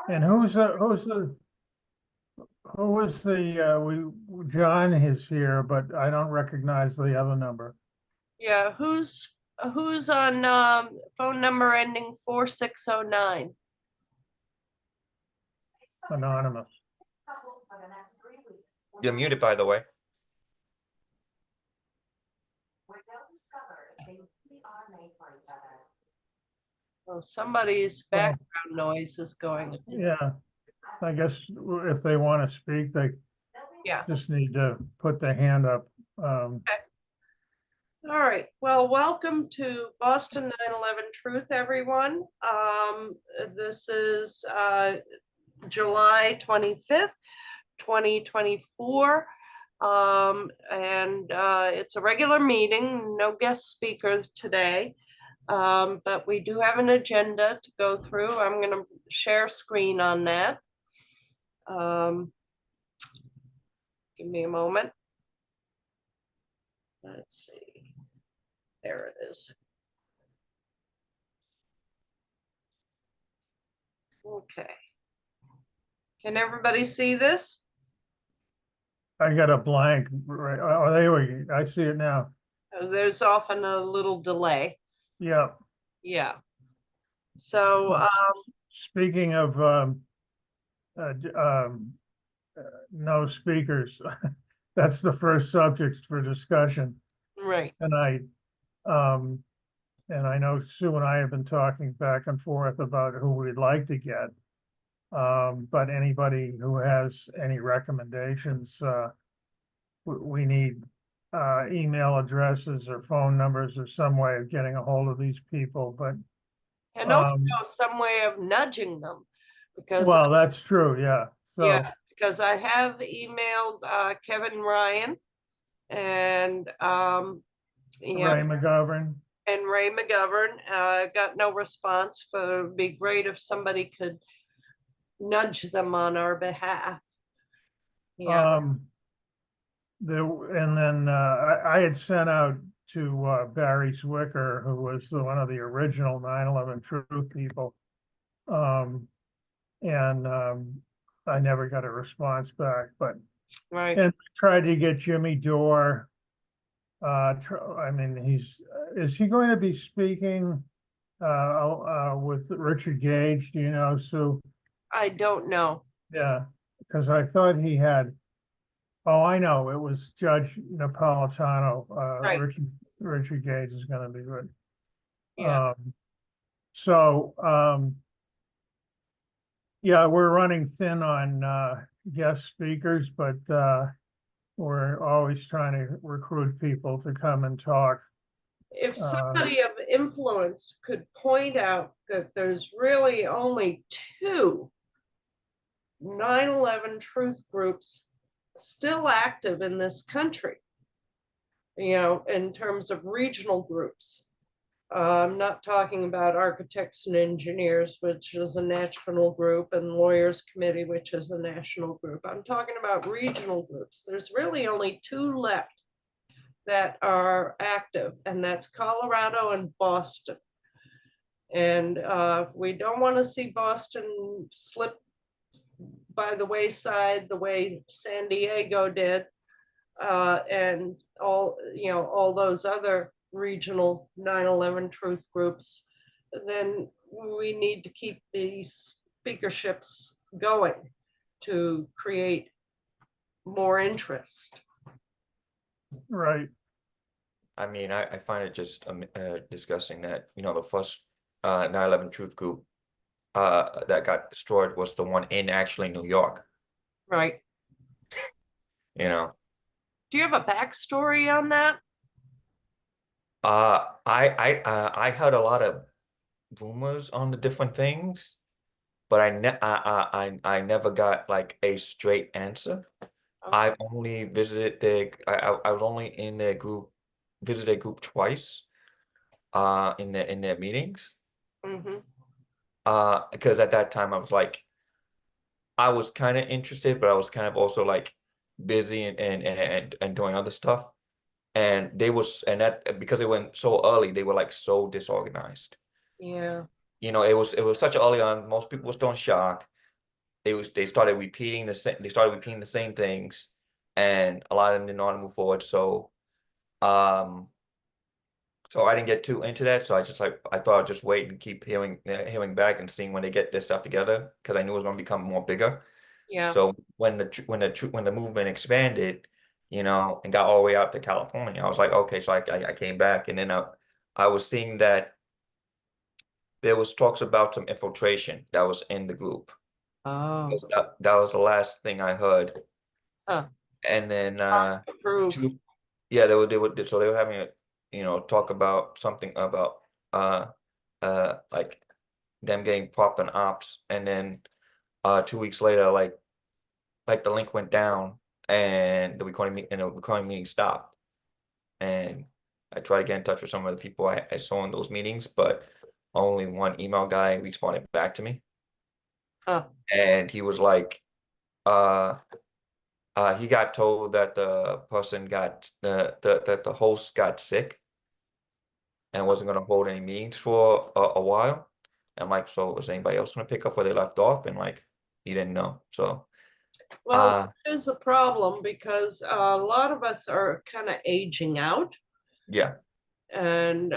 And who is John is here, but I don't recognize the other number. Yeah, who's on phone number ending 4609? Anonymous. You're muted, by the way. Well, somebody's background noise is going. Yeah, I guess if they want to speak, they Yeah. just need to put their hand up. All right. Well, welcome to Boston 9/11 Truth, everyone. This is July 25th, 2024. And it's a regular meeting, no guest speaker today. But we do have an agenda to go through. I'm going to share screen on that. Give me a moment. Let's see. There it is. Okay. Can everybody see this? I got a blank, right? Oh, there we go. I see it now. There's often a little delay. Yeah. Yeah. So, Speaking of no speakers, that's the first subject for discussion right. tonight. And I know Sue and I have been talking back and forth about who we'd like to get. But anybody who has any recommendations, we need email addresses or phone numbers or some way of getting a hold of these people, but And also some way of nudging them, because well, that's true, yeah. So yeah, because I have emailed Kevin Ryan and Ray McGovern. and Ray McGovern. Got no response, but it would be great if somebody could nudge them on our behalf. Yeah. And then I had sent out to Barry Zwicker, who was one of the original 9/11 Truth people. And I never got a response back, but Right. and tried to get Jimmy Dore. I mean, is he going to be speaking with Richard Gage? Do you know, Sue? I don't know. Yeah, because I thought he had. Oh, I know. It was Judge Napolitano. Right. Richard Gage is going to be good. Yeah. Yeah, we're running thin on guest speakers, but we're always trying to recruit people to come and talk. If somebody of influence could point out that there's really only 2 9/11 truth groups still active in this country, in terms of regional groups. I'm not talking about architects and engineers, which is a national group, and lawyers committee, which is a national group. I'm talking about regional groups. There's really only 2 left that are active, and that's Colorado and Boston. And we don't want to see Boston slip by the wayside the way San Diego did, and all those other regional 9/11 truth groups. Then we need to keep these speakerships going to create more interest. Right. I mean, I find it just disgusting that, the first 9/11 Truth Group that got destroyed was the one in actually New York. Right. Do you have a backstory on that? I heard a lot of rumors on the different things, but I never got like a straight answer. Okay. I've only visited I was only in their group, visited a group twice, in their meetings. Mm-hmm. Because at that time I was kind of interested, but I was kind of also like busy and doing other stuff. And that because it went so early, they were like so disorganized. Yeah. It was such early on. Most people were still in shock. they started repeating the same things, and a lot of them didn't want to move forward. So so I didn't get too into that. So I thought I'd just wait and keep hearing back and seeing when they get this stuff together, because I knew it was going to become more bigger. Yeah, So when the movement expanded, and got all the way out to California, I was like, okay, so I came back, and then I was seeing that there was talks about some infiltration that was in the group. oh, That was the last thing I heard. huh, And then approved, yeah, so they were having a talk about something about like them getting propped on ops, and then 2 weeks later, like the link went down, and the recording meeting stopped. And I tried to get in touch with some of the people I saw in those meetings, but only one email guy responded back to me, huh, and he was like, he got told that the person got that the host got sick and wasn't going to hold any meetings for a while. I'm like, so was anybody else going to pick up where they left off? And like, he didn't know. So well, there's a problem because a lot of us are kind of aging out. yeah. And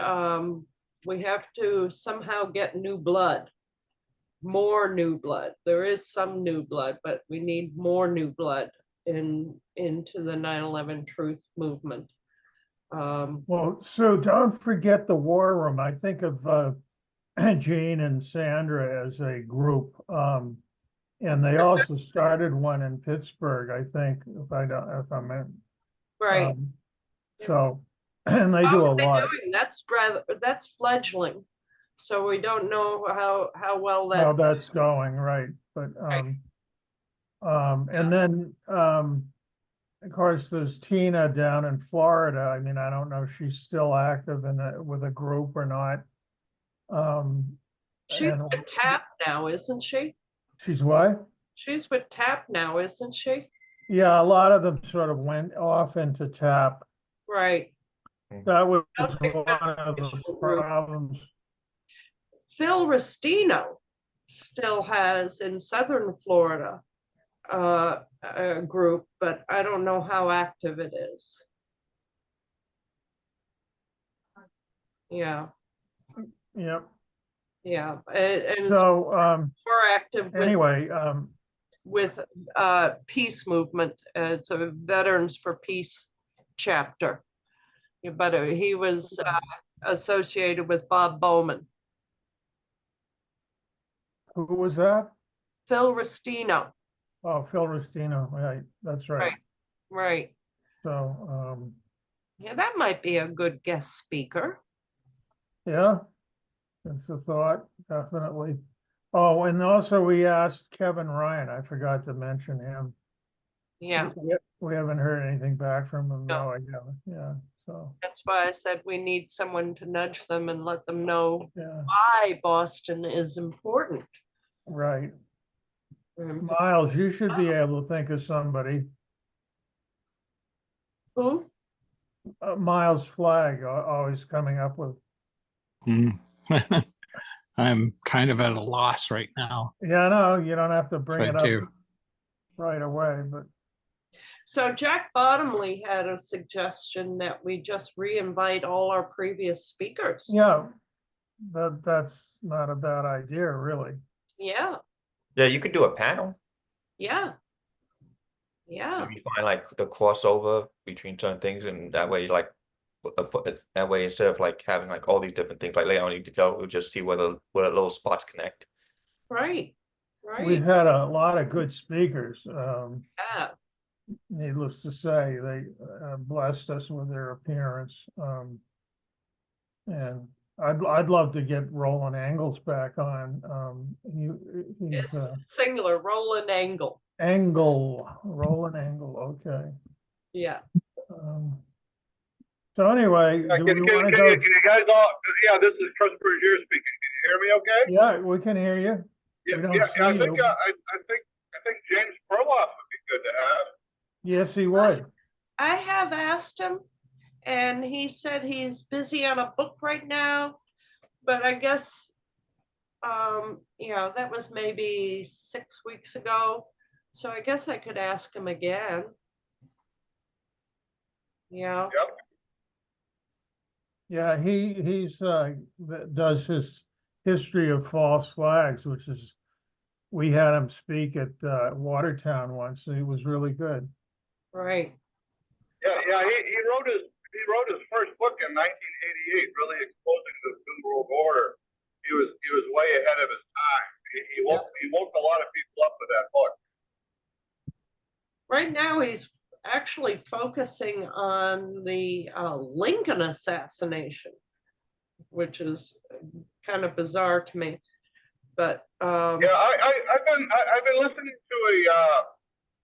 we have to somehow get new blood, more new blood. There is some new blood, but we need more new blood into the 9/11 truth movement. Well, so don't forget the War Room. I think of Jean and Sandra as a group. And they also started one in Pittsburgh, I think, if I'm in. Right. So, and they do a How are they lot. doing? That's fledgling. So we don't know how well How that, that's going, right? But Right. and then of course, there's Tina down in Florida. I mean, I don't know if she's still active with a group or not. she's And with TAP now, isn't she? she's what? She's with TAP now, isn't she? Yeah, a lot of them sort of went off into TAP. Right. That was I don't think one that's of the official group. problems. Phil Restino still has in Southern Florida a group, but I don't know how active it is. Yeah, Yep. yeah, and it's So more active anyway, with peace movement. It's a Veterans for Peace chapter. Yeah, but he was associated with Bob Bowman. who was that? Phil Restino. Oh, Phil Restino, right, that's right. Right. So Yeah, that might be a good guest speaker. yeah, it's a thought, definitely. Oh, and also we asked Kevin Ryan. I forgot to mention him. Yeah, We haven't heard anything back from him. No. No, I haven't. Yeah, so, that's why I said we need someone to nudge them and let them know yeah, why Boston is important. right. Um, Miles, you should be able to think of somebody. Who? Miles Flagg, always coming up with, Mm. I'm kind of at a loss right now. yeah, no, you don't have to bring Try it up to. right away, but So Jack Bottomley had a suggestion that we just re-invite all our previous speakers. yeah, that's not a bad idea, really. Yeah, Yeah, you could do a panel. yeah. Yeah, Maybe find like the crossover between certain things, and that way, like, that way instead of like having like all these different things, like lay on detail, we'll just see where the little spots connect. right, We've right. had a lot of good speakers. Yeah, Needless to say, they blessed us with their appearance. And I'd love to get Roland Angles back on. He's it's singular, Roland Angle. Roland Angle, okay. Yeah. So anyway, Yeah, do can we you want to go? guys all, yeah, this is Chris Bergier speaking. Can you hear me okay? Yeah, we can hear you. Yeah, We don't yeah, see I you. think, I think James Perloff would be good to have. Yes, he would. I have asked him and he said he's busy on a book right now, but I guess that was maybe 6 weeks ago. So I guess I could ask him again. Yeah, Yep. Yeah, does his history of false flags, which is, we had him speak at Watertown once, and he was really good. right. Yeah. He wrote his first book in 1988, really exposing the New World Order. He was way ahead of his time. He woke a lot of people up with that book. Right now, he's actually focusing on the Lincoln assassination, which is kind of bizarre to me. But Yeah, I've been listening to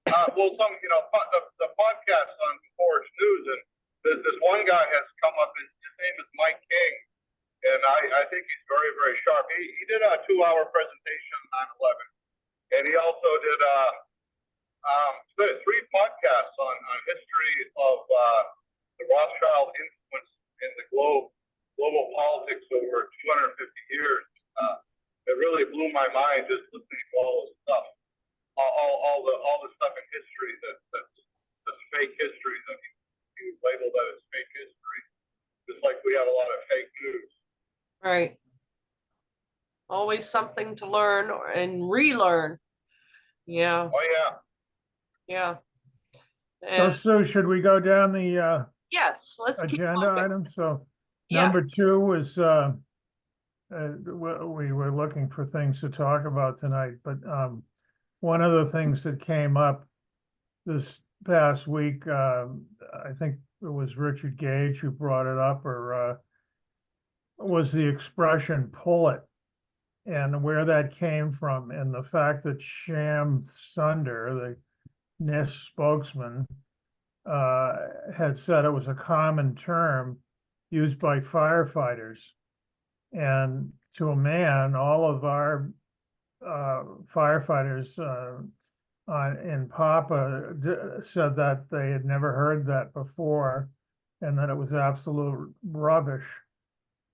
the podcast on Forge News, and this one guy has come up. His name is Mike King, and I think he's very, very sharp. He did a 2-hour presentation on 9/11, and he also did 3 podcasts on history of the Rothschild influence in the global politics over 250 years. It really blew my mind just listening to all this stuff, all the stuff in history that's fake history that you label that as fake history, just like we have a lot of fake news. right, always something to learn and relearn. Yeah, Oh yeah. yeah. So And Sue, should we go down the yes, let's keep agenda moving. item? So Yeah, number 2 was we were looking for things to talk about tonight, but one of the things that came up this past week, I think it was Richard Gage who brought it up, or was the expression "pull it," and where that came from, and the fact that Sham Sunder, the NIST spokesman, had said it was a common term used by firefighters. And to a man, all of our firefighters in Papa said that they had never heard that before, and that it was absolute rubbish.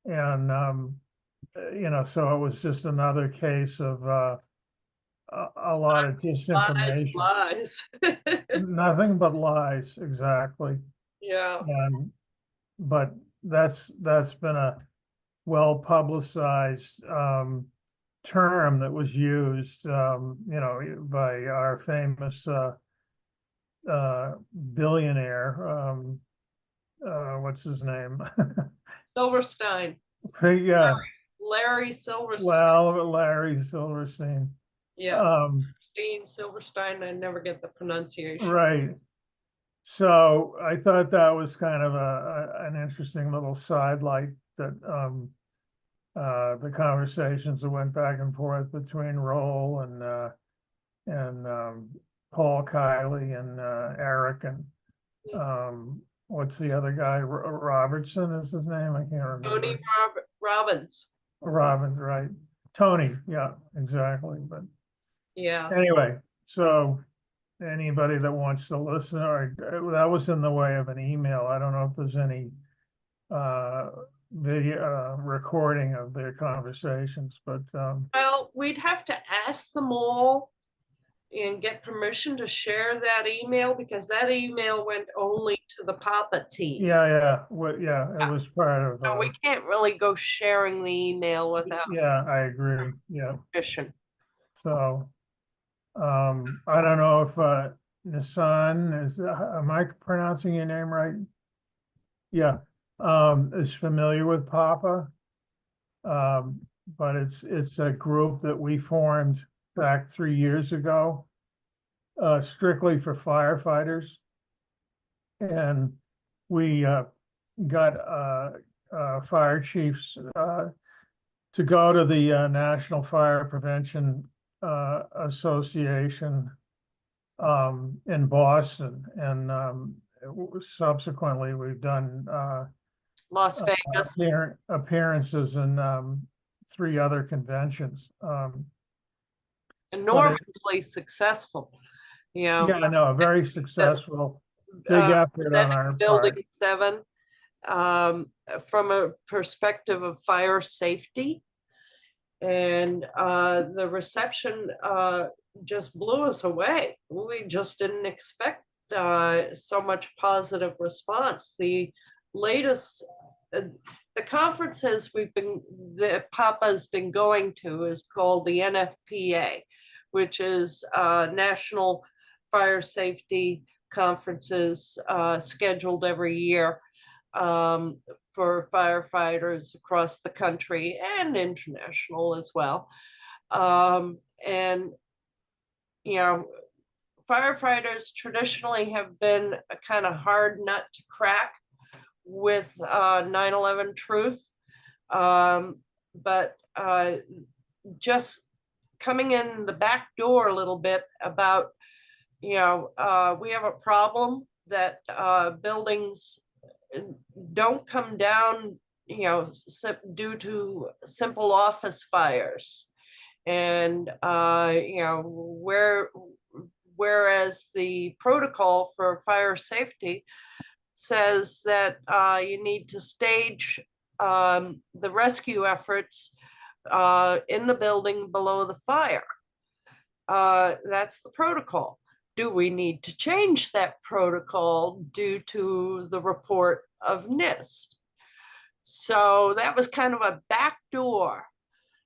And so it was just another case of a lot of disinformation. lies. Nothing but lies, exactly. Yeah, But that's been a well-publicized term that was used, by our famous billionaire, what's his name? Silverstein, Yeah, Larry Silverstein. well, Larry Silverstein. Yeah, Silverstein. I never get the pronunciation. Right. So I thought that was kind of an interesting little sidelight that the conversations that went back and forth between Roll and Paul Kiley and Eric and what's the other guy? Robertson is his name? I can't remember. Tony Robbins. Robbins, right? Tony, yeah, exactly. But Yeah, anyway, so anybody that wants to listen, or that was in the way of an email. I don't know if there's any video recording of their conversations, but well, we'd have to ask them all and get permission to share that email, because that email went only to the Papa team. yeah, it was part So of we can't really go sharing the email without yeah, I agree, yeah. permission. So I don't know if Nissan am I pronouncing your name right? Yeah, is familiar with Papa. But it's a group that we formed back 3 years ago, strictly for firefighters. And we got fire chiefs to go to the National Fire Prevention Association in Boston, and subsequently we've done Las Vegas. appearances in 3 other conventions. Enormously successful. Yeah, I know, very successful, big effort on our part. Building 7, from a perspective of fire safety. And the reception just blew us away. We just didn't expect so much positive response. The latest, the conferences that Papa's been going to is called the NFPA, which is National Fire Safety Conferences scheduled every year for firefighters across the country and international as well. And, you know, firefighters traditionally have been a kind of hard nut to crack with 9/11 truth. But just coming in the back door a little bit about, you know, we have a problem that buildings don't come down, you know, due to simple office fires. And, you know, whereas the protocol for fire safety says that you need to stage the rescue efforts in the building below the fire. That's the protocol. Do we need to change that protocol due to the report of NIST? So that was kind of a backdoor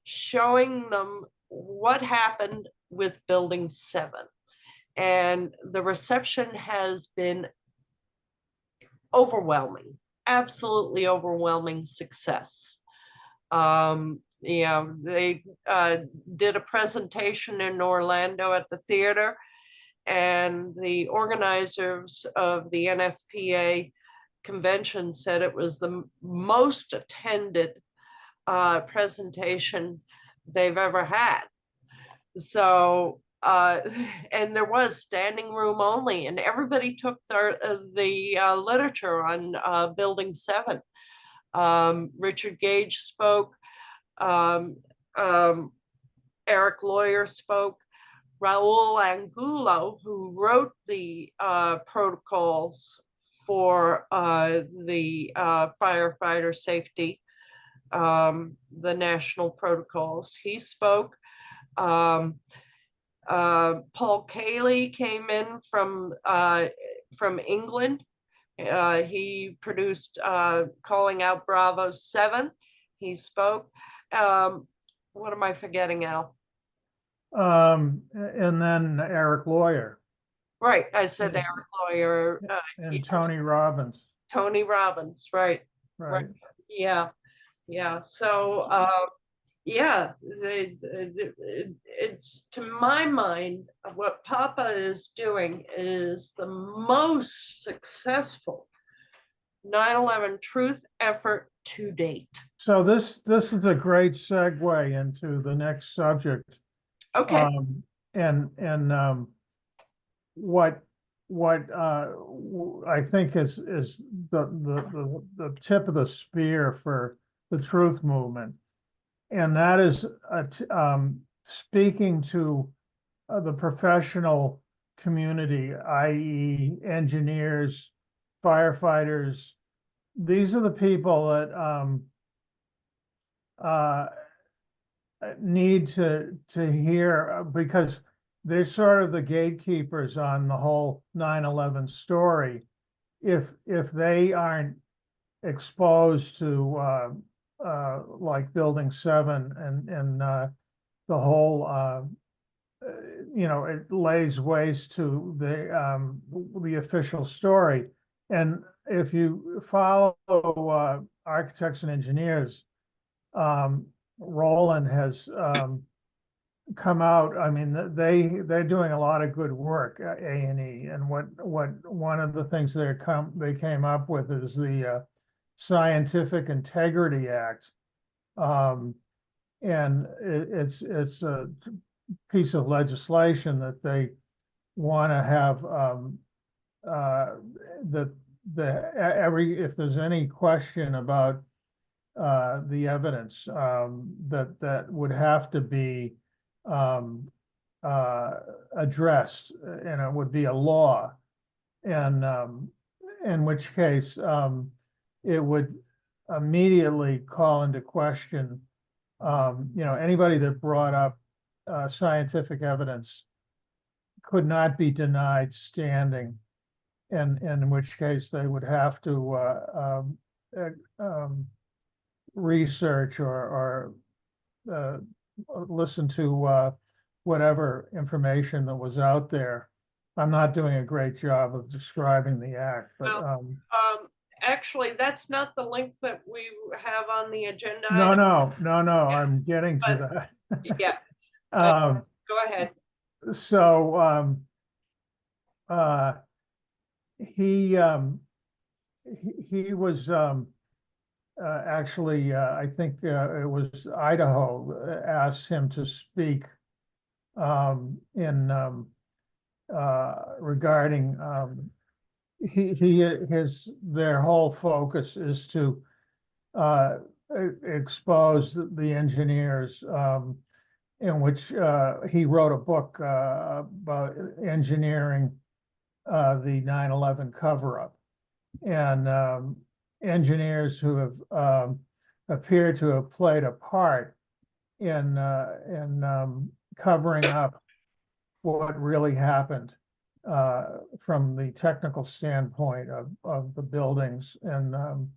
showing them what happened with Building 7. And the reception has been overwhelming, absolutely overwhelming success. You know, they did a presentation in Orlando at the theater, and the organizers of the NFPA convention said it was the most attended presentation they've ever had. So, and there was standing room only, and everybody took the literature on Building 7. Richard Gage spoke, Eric Lawyer spoke, Raul Angulo, who wrote the protocols for the firefighter safety, the national protocols, he spoke. Paul Cayley came in from England. He produced Calling Out Bravo 7. He spoke. What am I forgetting, Al? And then Eric Lawyer. Right, I said Yeah. Eric Lawyer, And Tony Robbins, Tony Robbins, right? right? Yeah, yeah. So, yeah, it's, to my mind, what Papa is doing is the most successful 9/11 truth effort to date. So this is a great segue into the next subject. Okay, And what I think is the tip of the spear for the truth movement, and that is speaking to the professional community, i.e., engineers, firefighters. These are the people that need to hear, because they're sort of the gatekeepers on the whole 9/11 story. If they aren't exposed to like Building 7 and the whole you know, it lays waste to the official story. And if you follow architects and engineers, Roland has come out. I mean, they're doing a lot of good work at A&E, and what one of the things they came up with is the Scientific Integrity Act, and it's a piece of legislation that they want to have if there's any question about the evidence, that would have to be addressed, and it would be a law, and in which case it would immediately call into question you know, anybody that brought up scientific evidence could not be denied standing, and in which case they would have to research or listen to whatever information that was out there. I'm not doing a great job of describing the act, but Well, actually, that's not the link that we have on the agenda. no, item. no, Yeah, I'm getting to but- that. Yeah, Um, go ahead. so, he was, actually, I think, it was Idaho asked him to speak, regarding, their whole focus is to, expose the engineers, in which, he wrote a book, about engineering, the 9/11 cover-up. And, engineers who have, appear to have played a part in, covering up what really happened, from the technical standpoint of the buildings. And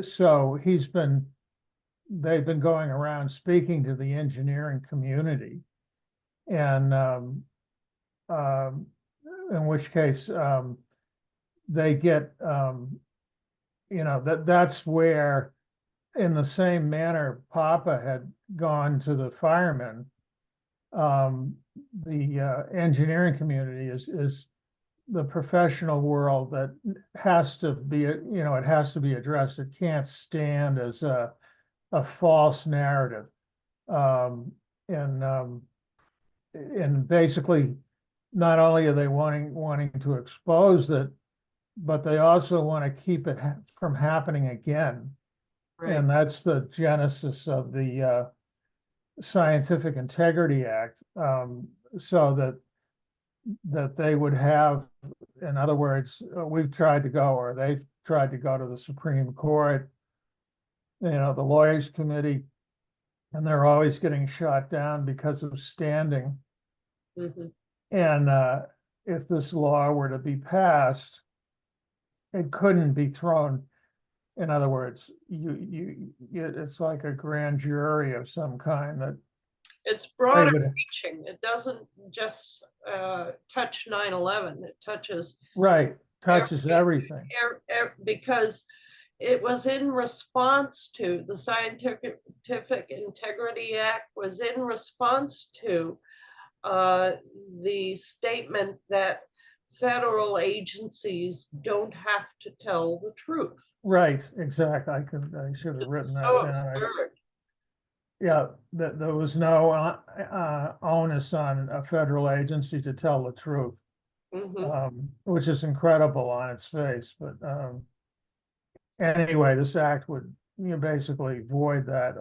so they've been going around speaking to the engineering community. And, in which case, they get, you know, that's where, in the same manner, Papa had gone to the firemen. The engineering community is the professional world that has to be, you know, it has to be addressed. It can't stand as a false narrative. And basically, not only are they wanting to expose it, but they also want to keep it from happening again. Right. And that's the genesis of the Scientific Integrity Act, so that they would have, in other words, we've tried to go, or they've tried to go to the Supreme Court, you know, the Lawyers Committee, and they're always getting shot down because of standing. Mhm. And if this law were to be passed, it couldn't be thrown. In other words, it's like a grand jury of some kind that It's they broader would, reaching. It doesn't just touch 9/11. It touches right, touches everything. because it was in response to the Scientific Integrity Act was in response to the statement that federal agencies don't have to tell the truth. Right, exactly. I should have written that So down. absurd. Yeah, that there was no onus on a federal agency to tell the truth, Mhm. which is incredible on its face. But anyway, this act would, you know, basically void that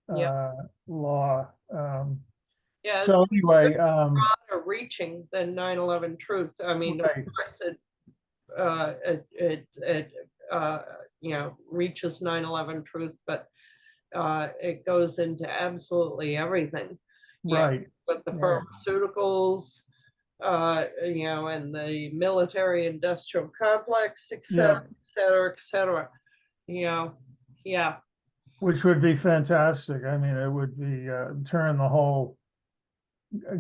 Yep. law. Yeah, So it's anyway, broader reaching than 9/11 truth. I mean, of right, course, it you know, reaches 9/11 truth, but it goes into absolutely everything. Yeah, right, with the right. pharmaceuticals, you know, and the military industrial complex, et Yeah, cetera, et cetera, et cetera. You know, yeah, which would be fantastic. I mean, it would be turn the whole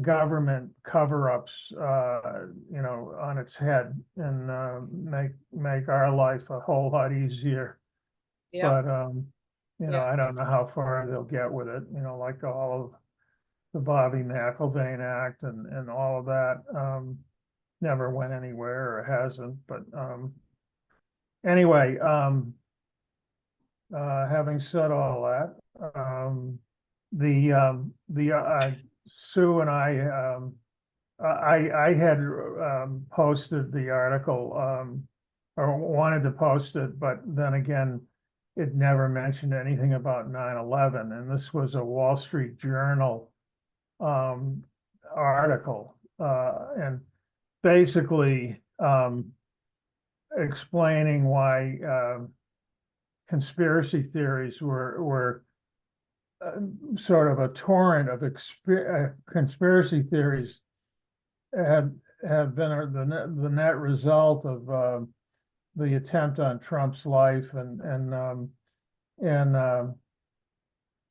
government cover-ups, you know, on its head, and make our life a whole lot easier. yeah, But you know, yeah. I don't know how far they'll get with it. You know, like all of the Bobby McIlvaine Act and all of that, never went anywhere or hasn't. But anyway, having said all that, the Sue and I had posted the article, or wanted to post it, but then again, it never mentioned anything about 9/11, and this was a Wall Street Journal article, and basically explaining why conspiracy theories were sort of a torrent of conspiracy theories have been the net result of the attempt on Trump's life, and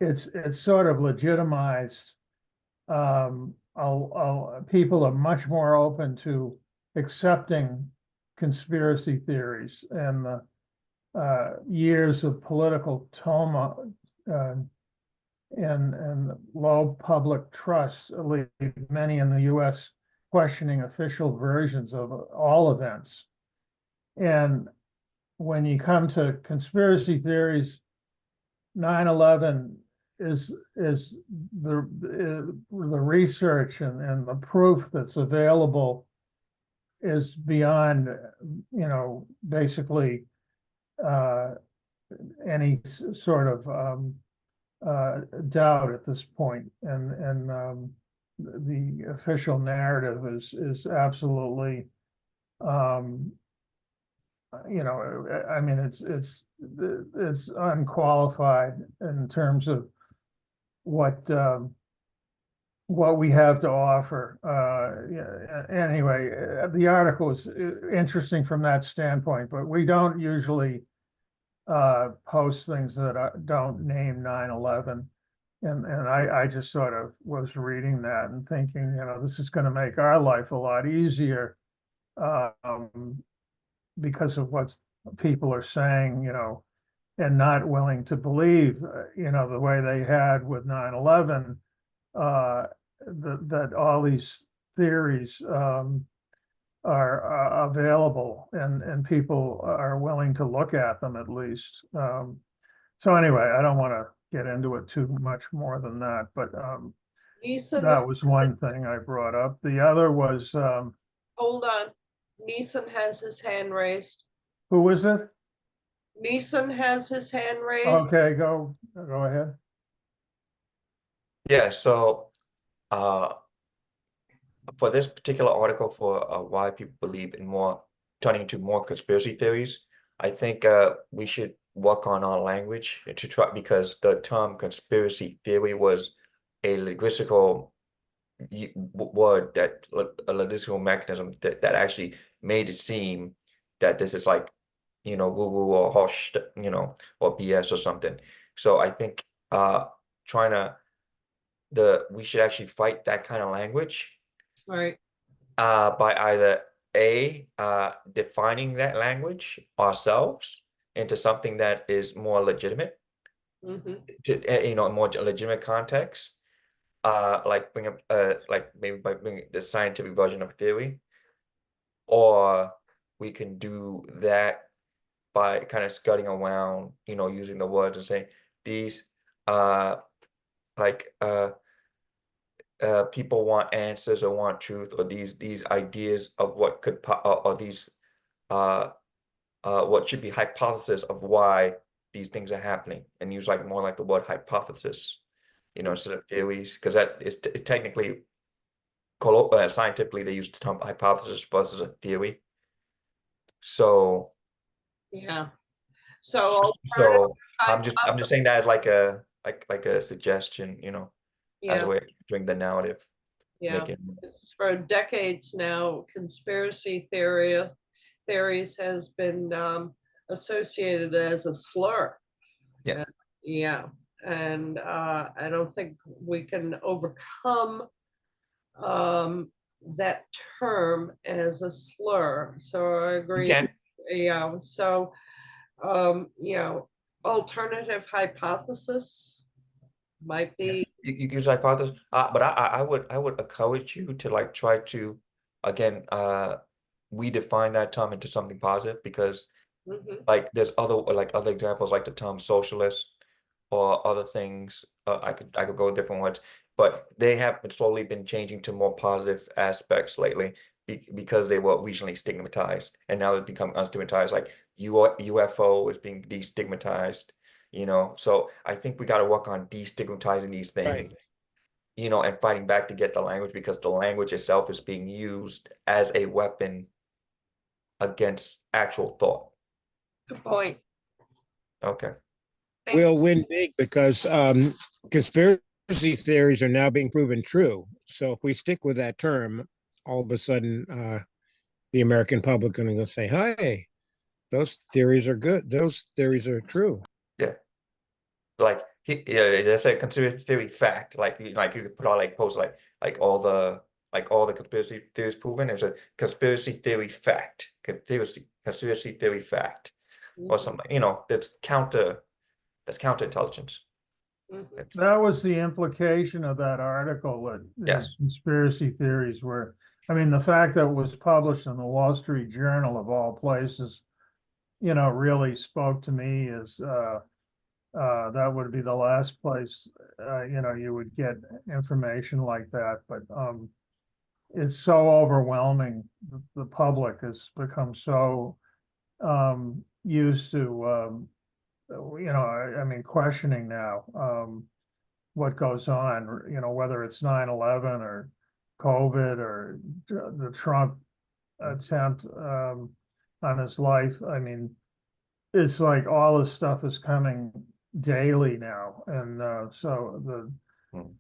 it's sort of legitimized. People are much more open to accepting conspiracy theories, and the years of political tumult and low public trust leave many in the U.S. questioning official versions of all events. And when you come to conspiracy theories, 9/11 is the research and the proof that's available is beyond, basically any sort of doubt at this point. And the official narrative is absolutely, I mean, it's unqualified in terms of what we have to offer. Anyway, the article is interesting from that standpoint, but we don't usually post things that don't name 9/11. And I just sort of was reading that and thinking, this is going to make our life a lot easier because of what people are saying, and not willing to believe, the way they had with 9/11, that all these theories are available, and people are willing to look at them at least. So anyway, I don't want to get into it too much more than that, but Neeson, that was one thing I brought up. The other was, hold on. Neeson has his hand raised. who was it? Neeson has his hand raised. Okay, go ahead. Yeah, so for this particular article, for why people believe in turning into more conspiracy theories, I think we should work on our language to try, because the term conspiracy theory was a linguistical word, that a logistical mechanism that actually made it seem that this is like, woo woo or hush, or BS or something. So I think we should actually fight that kind of language Right. by either defining that language ourselves into something that is more legitimate, to more legitimate context, like bring up like maybe by bringing the scientific version of theory, or we can do that by kind of skirting around, using the words and saying these people want answers or want truth, or these ideas of what could or these what should be hypothesis of why these things are happening, and use more like the word hypothesis, instead of theories, because that is technically scientifically they use the term hypothesis versus a theory. So yeah. So I'm just saying that as like a suggestion, as a way of doing the narrative. Yeah. For decades now, conspiracy theories has been associated as a slur. Yeah. Yeah. And I don't think we can overcome that term as a slur. So I agree. Yeah. So, alternative hypothesis might be. You use hypothesis, but I would encourage you to try to again redefine that term into something positive, because there's other examples, like the term socialist or other things. I could go with different words, but they have slowly been changing to more positive aspects lately, because they were recently stigmatized, and now it's become unstigmatized. Like UFO is being destigmatized. So I think we got to work on destigmatizing these things, and fighting back to get the language, because the language itself is being used as a weapon against actual thought. Good point. Okay. Will win big because conspiracy theories are now being proven true. So if we stick with that term, all of a sudden the American public are going to say, "Hey, those theories are good. Those theories are true." Yeah. Like yeah, that's a conspiracy theory fact. Like you could put out like posts like all the conspiracy theories proven. There's a conspiracy theory fact. Conspiracy theory fact. Or something, that's counterintelligence. Mhm. It's- That was the implication of that article, that Yes. conspiracy theories were, I mean, the fact that it was published in the Wall Street Journal of all places, really spoke to me as, that would be the last place, you would get information like that, but, it's so overwhelming. The public has become so, used to, I mean, questioning now, what goes on, whether it's 9/11 or COVID or the Trump attempt, on his life. I mean, it's like all this stuff is coming daily now, and, so the Hmm.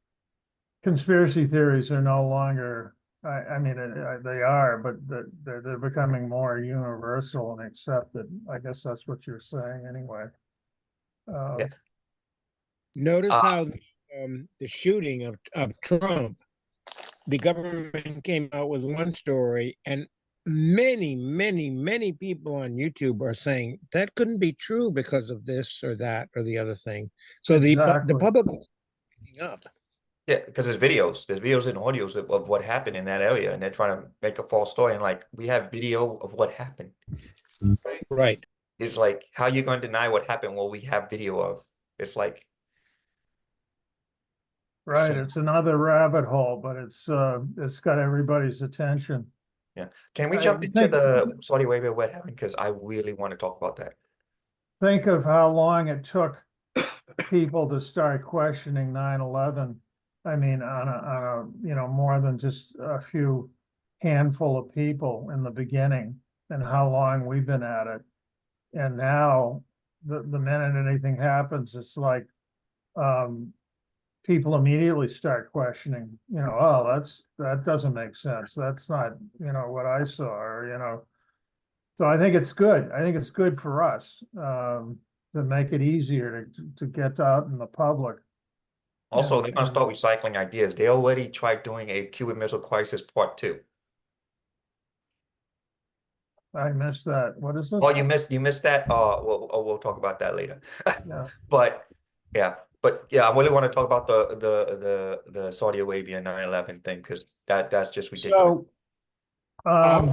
conspiracy theories are no longer, I mean, they are, but they're becoming more universal and accepted. I guess that's what you're saying anyway. Yeah. Notice Uh, how the shooting of Trump, the government came out with one story, and many, many, many people on YouTube are saying that couldn't be true because of this or that or the other thing. So the Exactly. public is picking up. Yeah, because there's videos and audios of what happened in that area, and they're trying to make a false story. And like, we have video of what happened. Right. It's like, how you going to deny what happened? Well, we have video of. It's like, Right, So- it's another rabbit hole, but it's got everybody's attention. can we I jump into think- the Saudi Arabia what happened? Because I really want to talk about that. Think of how long it took people to start questioning 9/11. I mean, on a, more than just a few handful of people in the beginning, and how long we've been at it. And now, the minute anything happens, it's like, people immediately start questioning, oh, that doesn't make sense. That's not, what I saw, or. So I think it's good. I think it's good for us, to make it easier to get out in the public. Also, And- they're going to start recycling ideas. They already tried doing a Cuban Missile Crisis Part 2. I missed that. What is it? Oh, you missed that? We'll talk about that later. Yeah. But yeah, I really want to talk about the Saudi Arabia 9/11 thing, because that's just ridiculous. So,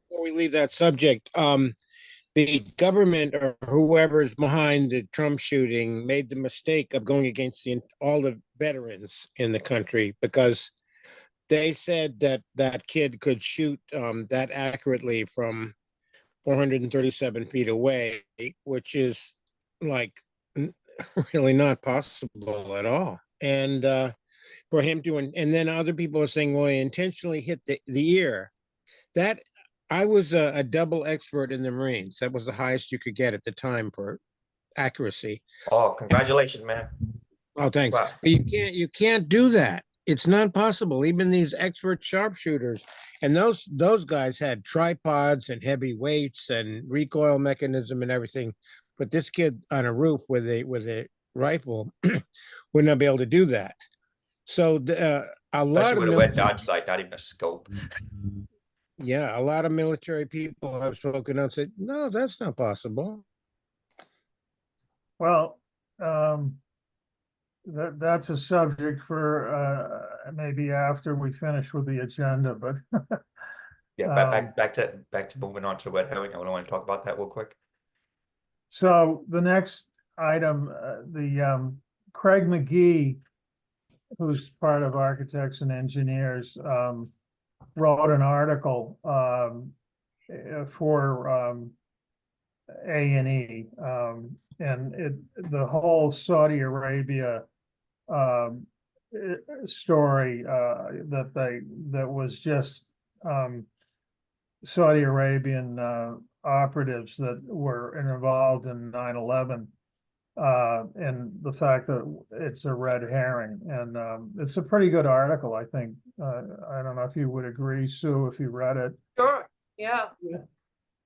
Before we leave that subject, the government or whoever is behind the Trump shooting made the mistake of going against all the veterans in the country, because they said that that kid could shoot that accurately from 437 feet away, which is like really not possible at all. And for him to, and then other people are saying, well, he intentionally hit the ear. That I was a double expert in the Marines. That was the highest you could get at the time for accuracy. Oh, congratulations, man. Oh, thanks. Wow. But you can't do that. It's not possible. Even these expert sharpshooters, and those guys had tripods and heavy weights and recoil mechanism and everything. But this kid on a roof with a rifle would not be able to do that. So a lot Especially of with a wet military, dot sight, not even a scope. yeah, a lot of military people have spoken out and said, no, that's not possible. well, that's a subject for, maybe after we finish with the agenda, but Yeah, back to moving on to wet herring. I want to talk about that real quick. so the next item, Craig McGee, who's part of Architects and Engineers, wrote an article, for, A&E, and the whole Saudi Arabia, story, that was just, Saudi Arabian, operatives that were involved in 9/11. And the fact that it's a red herring, and, it's a pretty good article, I think. I don't know if you would agree, Sue, if you read it. Sure, yeah.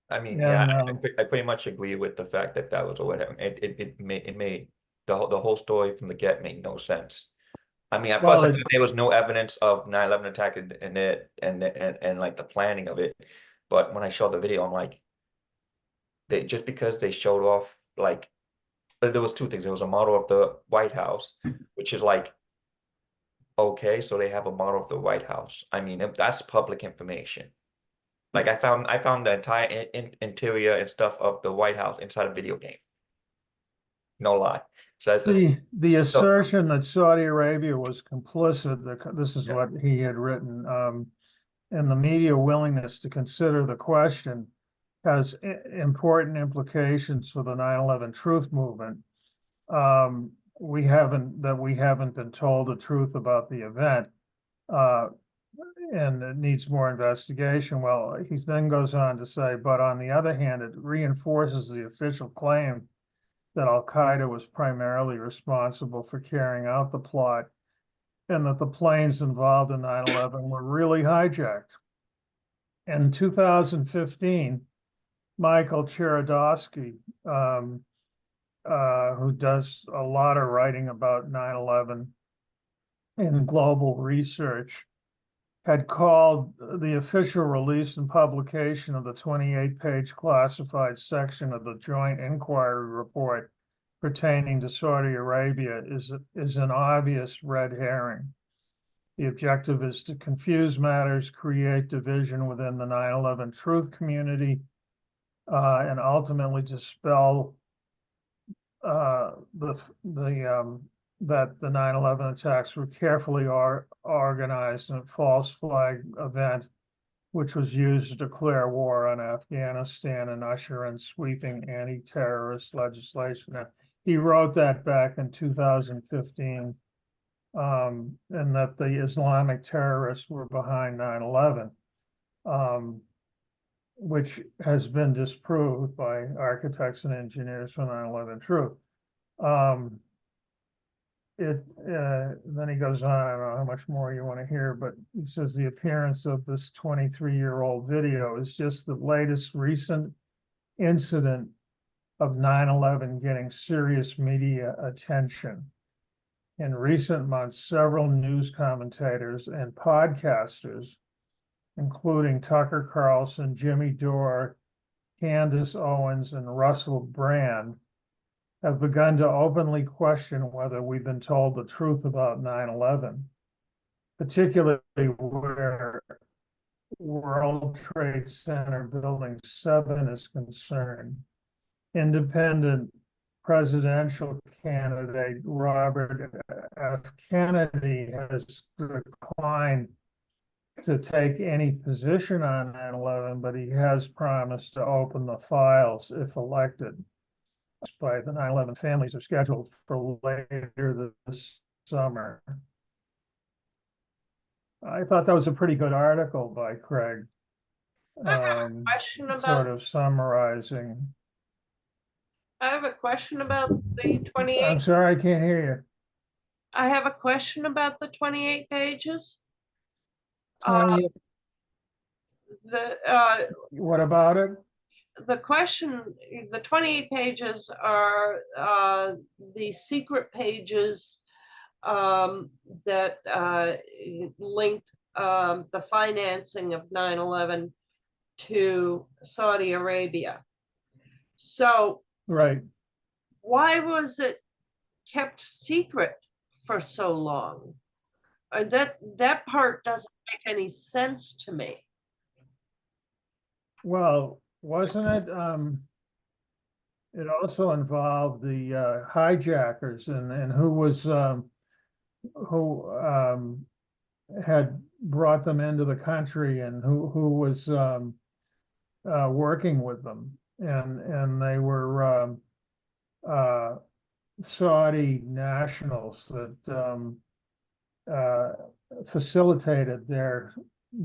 I mean, Yeah, yeah, no. I pretty much agree with the fact that that was a whatever. It made the whole story from the get made no sense. I mean, at Well, first I it- thought there was no evidence of 9/11 attack and it and like the planning of it, but when I saw the video, I'm like, they just because they showed off like there was two things. There was a model of the White House, which is like, okay, so they have a model of the White House. I mean, if that's public information. Like I found the entire interior and stuff of the White House inside a video game. No lie. So that's just the assertion that Saudi Arabia was complicit, this is Yeah. what he had written, and the media willingness to consider the question has important implications for the 9/11 truth movement. We haven't been told the truth about the event. And it needs more investigation. Well, he then goes on to say, but on the other hand, it reinforces the official claim that Al-Qaeda was primarily responsible for carrying out the plot, and that the planes involved in 9/11 were really hijacked. In 2015, Michael Cherodowski, who does a lot of writing about 9/11 in global research, had called the official release and publication of the 28-page classified section of the Joint Inquiry Report pertaining to Saudi Arabia is an obvious red herring. The objective is to confuse matters, create division within the 9/11 truth community, and ultimately dispel that the 9/11 attacks were carefully organized and a false flag event, which was used to declare war on Afghanistan and usher in sweeping anti-terrorist legislation. Now, he wrote that back in 2015, and that the Islamic terrorists were behind 9/11, which has been disproved by architects and engineers for 9/11 truth. Then he goes on, I don't know how much more you want to hear, but he says the appearance of this 23-year-old video is just the latest recent incident of 9/11 getting serious media attention. In recent months, several news commentators and podcasters, including Tucker Carlson, Jimmy Dore, Candace Owens, and Russell Brand, have begun to openly question whether we've been told the truth about 9/11, particularly where World Trade Center Building 7 is concerned. Independent presidential candidate Robert F. Kennedy has declined to take any position on 9/11, but he has promised to open the files if elected. By the 9/11 families are scheduled for later this summer. I thought that was a pretty good article by Craig. I have a question Sort about, of summarizing. I have a question about the I'm 28, sorry, I can't hear I have a question about the 28 pages. you. Uh, 28 What about it? the question, the 28 pages are the secret pages that linked the financing of 9/11 to Saudi Arabia. So Right. why was it kept secret for so long? That part doesn't make any sense to me. Well, wasn't it, it also involved the hijackers and who was, who had brought them into the country and who was working with them. And they were Saudi nationals that facilitated their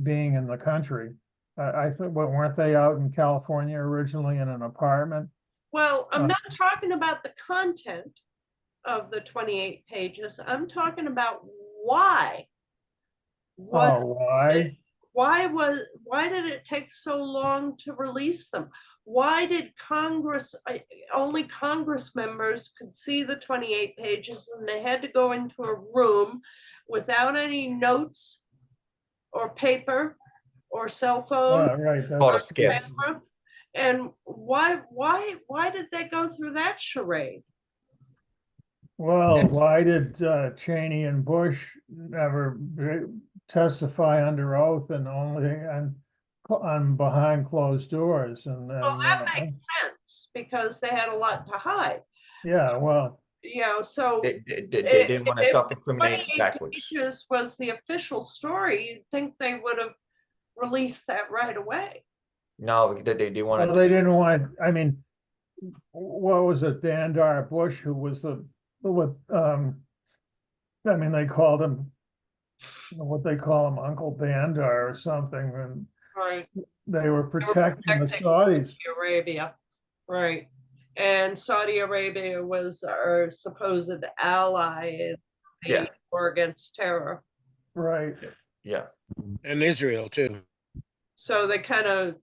being in the country. I think, weren't they out in California originally in an apartment? Well, I'm Uh. not talking about the content of the 28 pages. I'm talking about why. What, Oh, why? why did it take so long to release them? Why did only Congress members could see the 28 pages and they had to go into a room without any notes or paper or cell phone? Right. Called a that's- skiff. camera? And why did they go through that charade? Well, why did Cheney and Bush never testify under oath and only on behind closed doors and Well, that makes sense because they had a lot to hide, yeah, well, so. They didn't want to if self-incriminate 28 backwards. pages was the official story, you'd think they would have released that right away. No, they well, wanted, they didn't want, I mean, what was it, Bandar Bush, who was I mean, they called him, what they call him, Uncle Bandar or something, and Right. they were protecting the protecting Saudis. Saudi Arabia, right. And Saudi Arabia was our supposed ally in the Yeah. war against terror. Right, yeah. And Israel too. So they kind of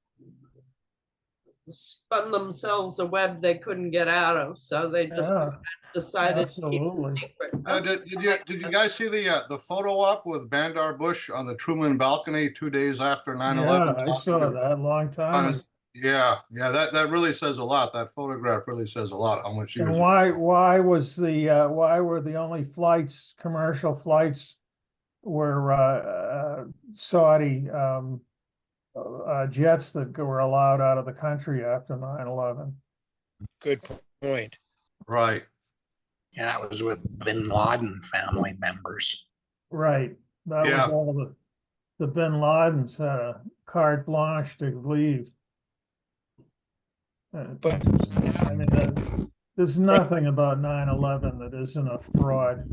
spun themselves a web they couldn't get out of. So they just yeah, decided to keep it absolutely. secret. Did you guys see the photo op with Bandar Bush on the Truman balcony 2 days after 9/11? Yeah, I saw that a long time ago. Yeah, that really says a lot. That photograph really says a lot how much he And was. why were the only flights, commercial flights were Saudi jets that were allowed out of the country after 9/11? Good point. Right. Yeah, it was with Bin Laden family members. Right, that was Yeah. all the Bin Ladens had a carte blanche to leave. But- I mean, there's nothing about 9/11 that isn't a fraud,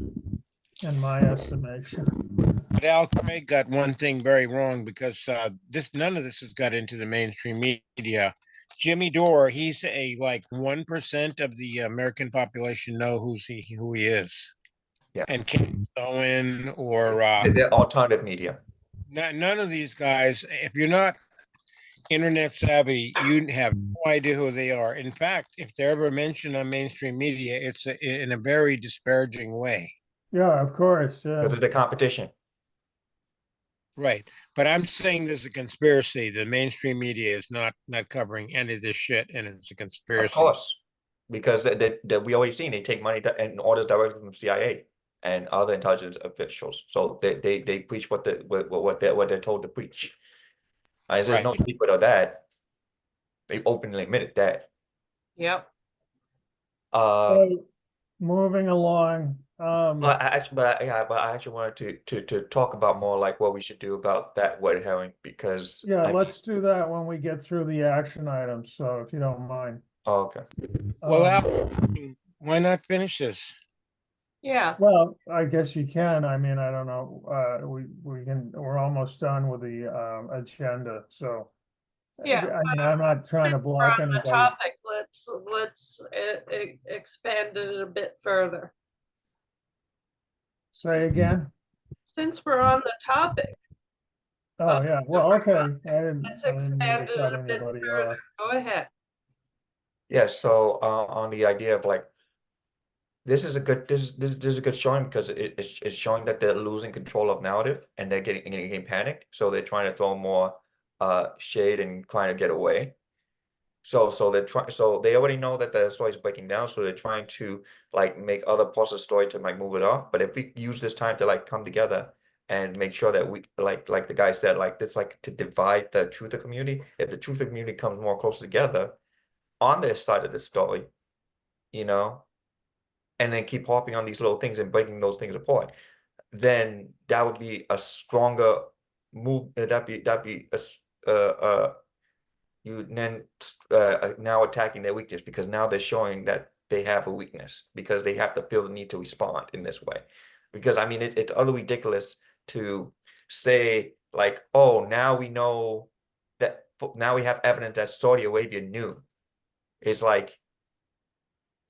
in my estimation. But Al Craig got one thing very wrong because none of this has got into the mainstream media. Jimmy Dore, he's like 1% of the American population know who he is. Yeah. And Ken Owen or They're alternative media. none of these guys, if you're not internet savvy, you have no idea who they are. In fact, if they're ever mentioned on mainstream media, it's in a very disparaging way. Yeah, of course, yeah. Because of the competition. Right. But I'm saying there's a conspiracy. The mainstream media is not covering any of this shit, and it's a Of conspiracy. course. Because we always seen they take money and orders directly from CIA and other intelligence officials. So they preach what they're told to preach. There's no Right. secret of that. They openly admitted that. Yep. So, moving along, But I actually wanted to talk about more like what we should do about that red herring because yeah, I mean- let's do that when we get through the action items, so if you don't mind. oh, okay. Well, Um, Al, why not finish this? Yeah. Well, I guess you can. I mean, I don't know. We're almost done with the agenda, so. Yeah, I mean, I'm not trying to Since we're block on the anybody. topic, let's expand it a bit further. Say again? Since we're on the topic, Oh, yeah, well, okay. I didn't let's mean to expand it cut a bit anybody further. off. Go ahead. Yeah, so on the idea of like this is a good showing because it's showing that they're losing control of narrative and they're getting panicked. So they're trying to throw more shade and trying to get away. So they already know that the story is breaking down, so they're trying to like make other parts of the story to like move it off. But if we use this time to like come together and make sure that we like the guy said, like this, like to divide the truther community, if the truther community comes more close together on their side of the story, you know, and then keep harping on these little things and breaking those things apart, then that would be a stronger move. That'd be a you then now attacking their weakness because now they're showing that they have a weakness because they have to feel the need to respond in this way. Because I mean, it's utterly ridiculous to say like, oh, now we know that now we have evidence that Saudi Arabia knew. It's like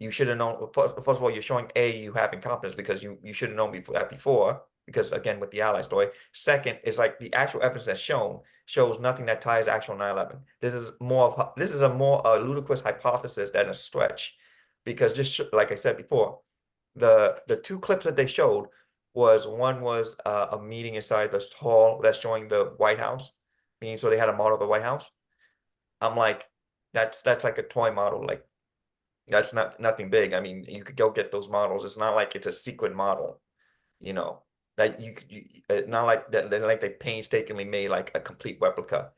you should have known. First of all, you're showing you have incompetence because you should have known before. Because again, with the ally story. Second is like the actual evidence that's shows nothing that ties actual 9/11. This is a more ludicrous hypothesis than a stretch, because just like I said before, the two clips that they showed one was a meeting inside this hall that's showing the White House, meaning so they had a model of the White House. I'm like, that's like a toy model, like that's nothing big. I mean, you could go get those models. It's not like it's a secret model, you know. Like not like that, like they painstakingly made like a complete replica.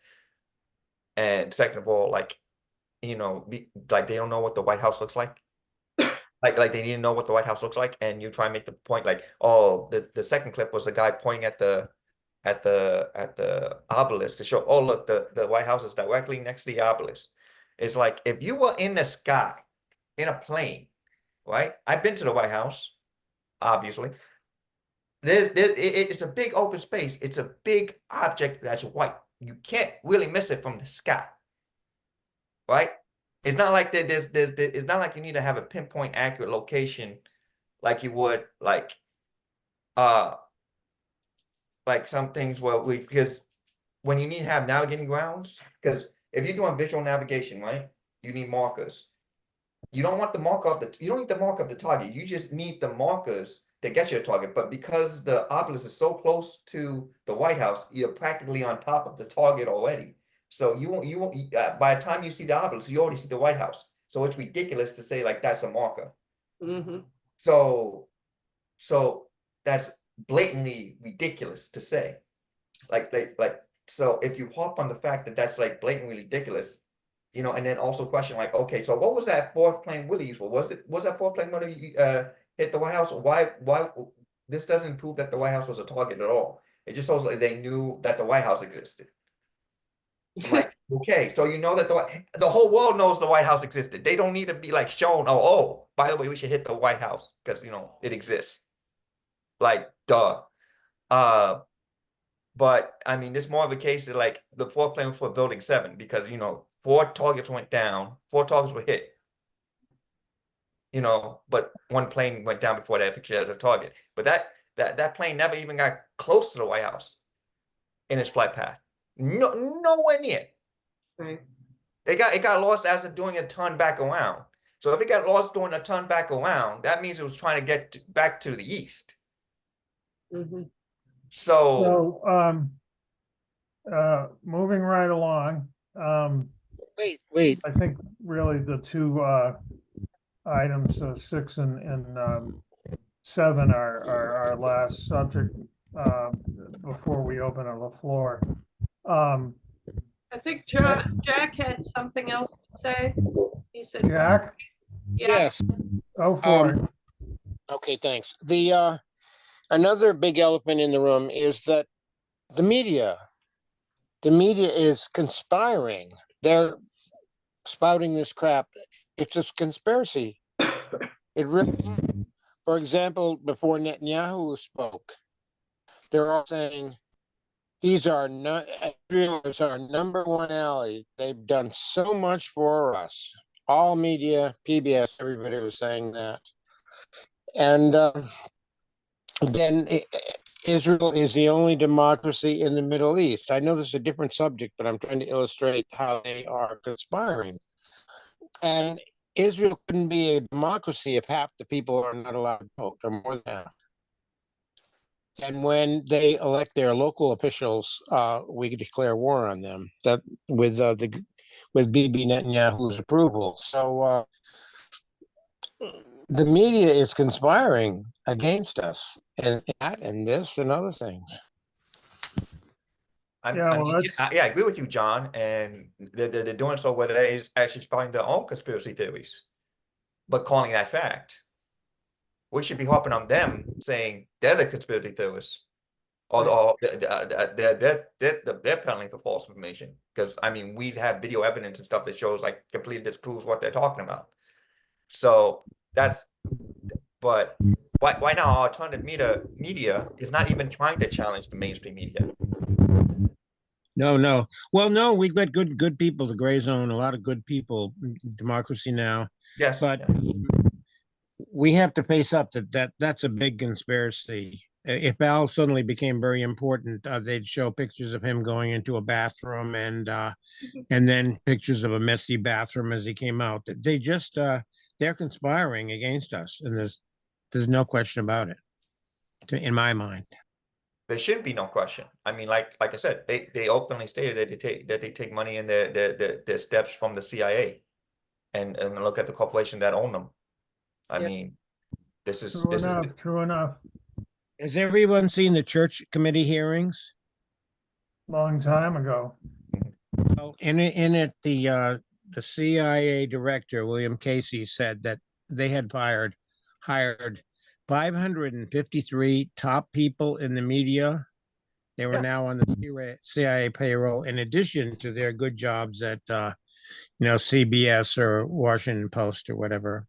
And second of all, like, you know, like they don't know what the White House looks like. Like they need to know what the White House looks like, and you try and make the point like, oh, the second clip was the guy pointing at the obelisk to show, oh look, the White House is directly next to the obelisk. It's like if you were in the sky in a plane, right? I've been to the White House, obviously. It's a big open space. It's a big object that's white. You can't really miss it from the sky, right? It's not like it's not like you need to have a pinpoint accurate location like you would like some things because when you need to have navigating grounds, because if you're doing visual navigation, right, you need markers. You don't want the marker of you don't need the mark of the target. You just need the markers to get your target. But because the obelisk is so close to the White House, you're practically on top of the target already. So you won't by the time you see the obelisk, you already see the White House. So it's ridiculous to say like that's a marker. Mm-hmm. So that's blatantly ridiculous to say. So if you hop on the fact that that's like blatantly ridiculous, you know, and then also question like, okay, so what was that fourth plane Willie used for? Was that fourth plane when hit the White House? Why this doesn't prove that the White House was a target at all. It just shows like they knew that the White House existed. Like, okay, so you know that the whole world knows the White House existed. They don't need to be like shown, oh, by the way, we should hit the White House because, you know, it exists. Like, duh. But I mean, it's more of a case that like the fourth plane for Building 7, because, you know, 4 targets went down, 4 targets were hit. You know, but 1 plane went down before that hit a target. But that plane never even got close to the White House in its flight path. Nowhere near. Right. It got lost as it's doing a turn back around. So if it got lost doing a turn back around, that means it was trying to get back to the east. Mm-hmm. So Moving right along, Wait, I think really the two items, 6 and 7 are our last subject before we open up the floor. I think Jack had something else to say. He said, Jack, yeah. yes, go for it. okay, thanks. The another big elephant in the room is that the media is conspiring. They're spouting this crap. It's a conspiracy. It really, for example, before Netanyahu spoke, they're all saying Israel is our number one ally. They've done so much for us. All media, PBS, everybody was saying that. And then Israel is the only democracy in the Middle East. I know this is a different subject, but I'm trying to illustrate how they are conspiring. And Israel couldn't be a democracy if half the people are not allowed to vote, or more than half. And when they elect their local officials, we could declare war on them. That with Bibi Netanyahu's approval. So the media is conspiring against us, and that, and this, and other things. I well, I agree with you, John, and they're doing so whether they actually find their own conspiracy theories, but calling that fact. We should be hopping on them, saying they're the conspiracy theorists, or they're peddling for false information. Because I mean, we have video evidence and stuff that shows like completely disproves what they're talking about. So but why now alternative media is not even trying to challenge the mainstream media. No. Well, no, we've got good people, the Gray Zone, a lot of good people, Democracy Now! Yes, But yeah. we have to face up to that's a big conspiracy. If Al suddenly became very important, they'd show pictures of him going into a bathroom and then pictures of a messy bathroom as he came out. They just they're conspiring against us, and there's no question about it, in my mind. There shouldn't be no question. I mean, like I said, they openly stated that they take money in the steps from the CIA, and look at the corporation that own them. I Yeah. mean, this is True enough. Has everyone seen the church committee hearings? Long time ago. Well, in it, the CIA director, William Casey, said that they had hired 553 top people in the media. They were Yeah. now on the CIA payroll, in addition to their good jobs at, CBS or Washington Post or whatever.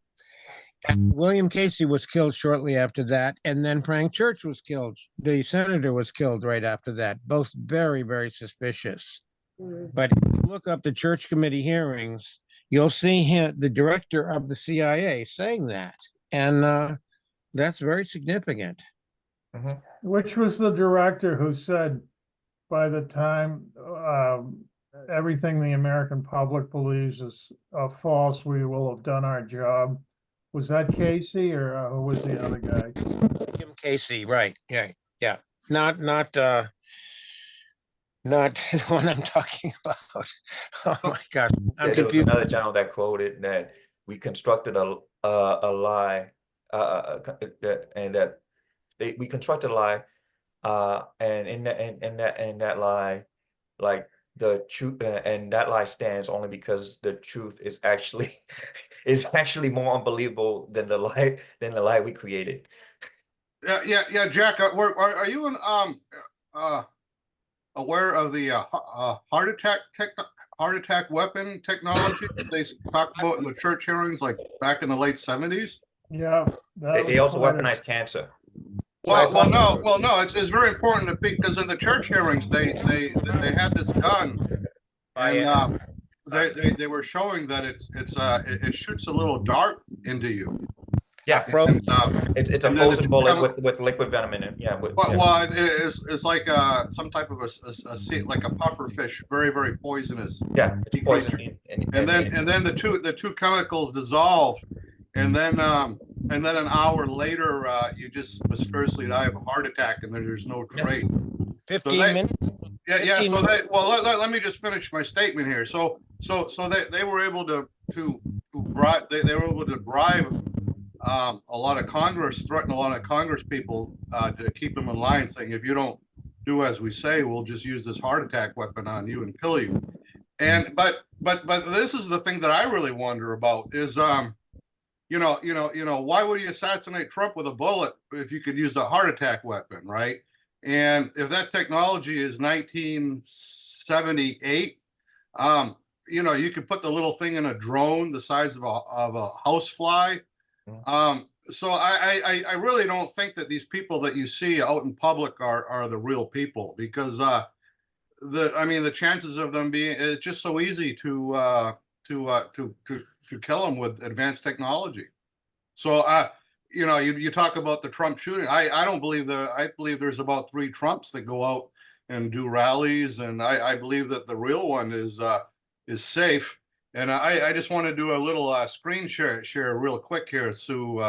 And William Casey was killed shortly after that, and then Frank Church was killed. The senator was killed right after that. Both very, very suspicious. Mm. But if you look up the church committee hearings, you'll see him, the director of the CIA, saying that, and that's very significant. Which was the director who said by the time everything the American public believes is false, we will have done our job? Was that Casey or who was the other guy? William Casey, right? Yeah. Not the one I'm talking about. Oh my God, I'm There was confused. another general that quoted that we constructed a lie, and that we constructed a lie, and in that lie, like the truth, and that lie stands only because the truth is actually more unbelievable than the lie we created. Yeah, Jack, are you aware of the heart attack weapon technology that they talked about in the church hearings, like back in the late 70s? Yeah. They also weaponize cancer. Well, no, it's very important because in the church hearings they had this gun, and they were showing that it shoots a little dart into you. Yeah, And, it's a and then frozen bullet with liquid venom in it. Yeah, well, it's like some type of like a puffer fish, very, very poisonous. yeah, it's poison. And then the two chemicals dissolve, and then an hour later, you just mysteriously die of a heart attack, and there's no trace. 15 minutes. Yeah. So let me just finish my statement here. So they were able to bribe. They were able to bribe a lot of Congress, threaten a lot of Congress people to keep them in line, saying if you don't do as we say, we'll just use this heart attack weapon on you and kill you. And but this is the thing that I really wonder about is why would you assassinate Trump with a bullet if you could use a heart attack weapon, right? And if that technology is 1978, you could put the little thing in a drone the size of a housefly. So I really don't think that these people that you see out in public are the real people, because the chances of them being, it's just so easy to kill them with advanced technology. So you talk about the Trump shooting. I don't believe I believe there's about 3 Trumps that go out and do rallies, and I believe that the real one is safe. And I just want to do a little screen share real quick here. So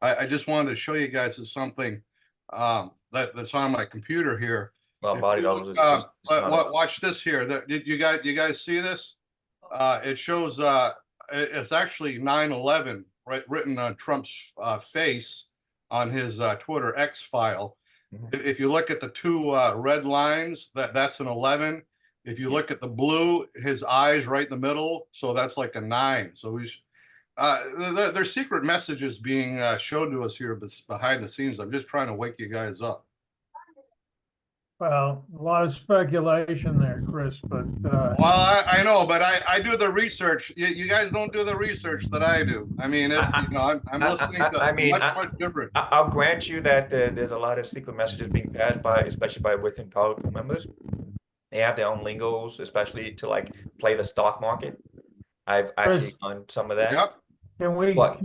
I just wanted to show you guys something that's on my computer here. Well, body doubles. Watch this here. Did you guys see this? It shows it's actually 9/11 written on Trump's face on his Twitter X file. Mhm. If you look at the 2 red lines, that's an 11. If you look at the blue, his eyes right in the middle, so that's like a 9. So there's secret messages being shown to us here behind the scenes. I'm just trying to wake you guys up. Well, a lot of speculation there, Chris, but Well, I know, but I do the research. You guys don't do the research that I do. I mean, I'm listening to much different. I'll grant you that there's a lot of secret messages being passed by, especially by within powerful members. They have their own lingos, especially to like play the stock market. I've actually done some of that. Yep. can we What?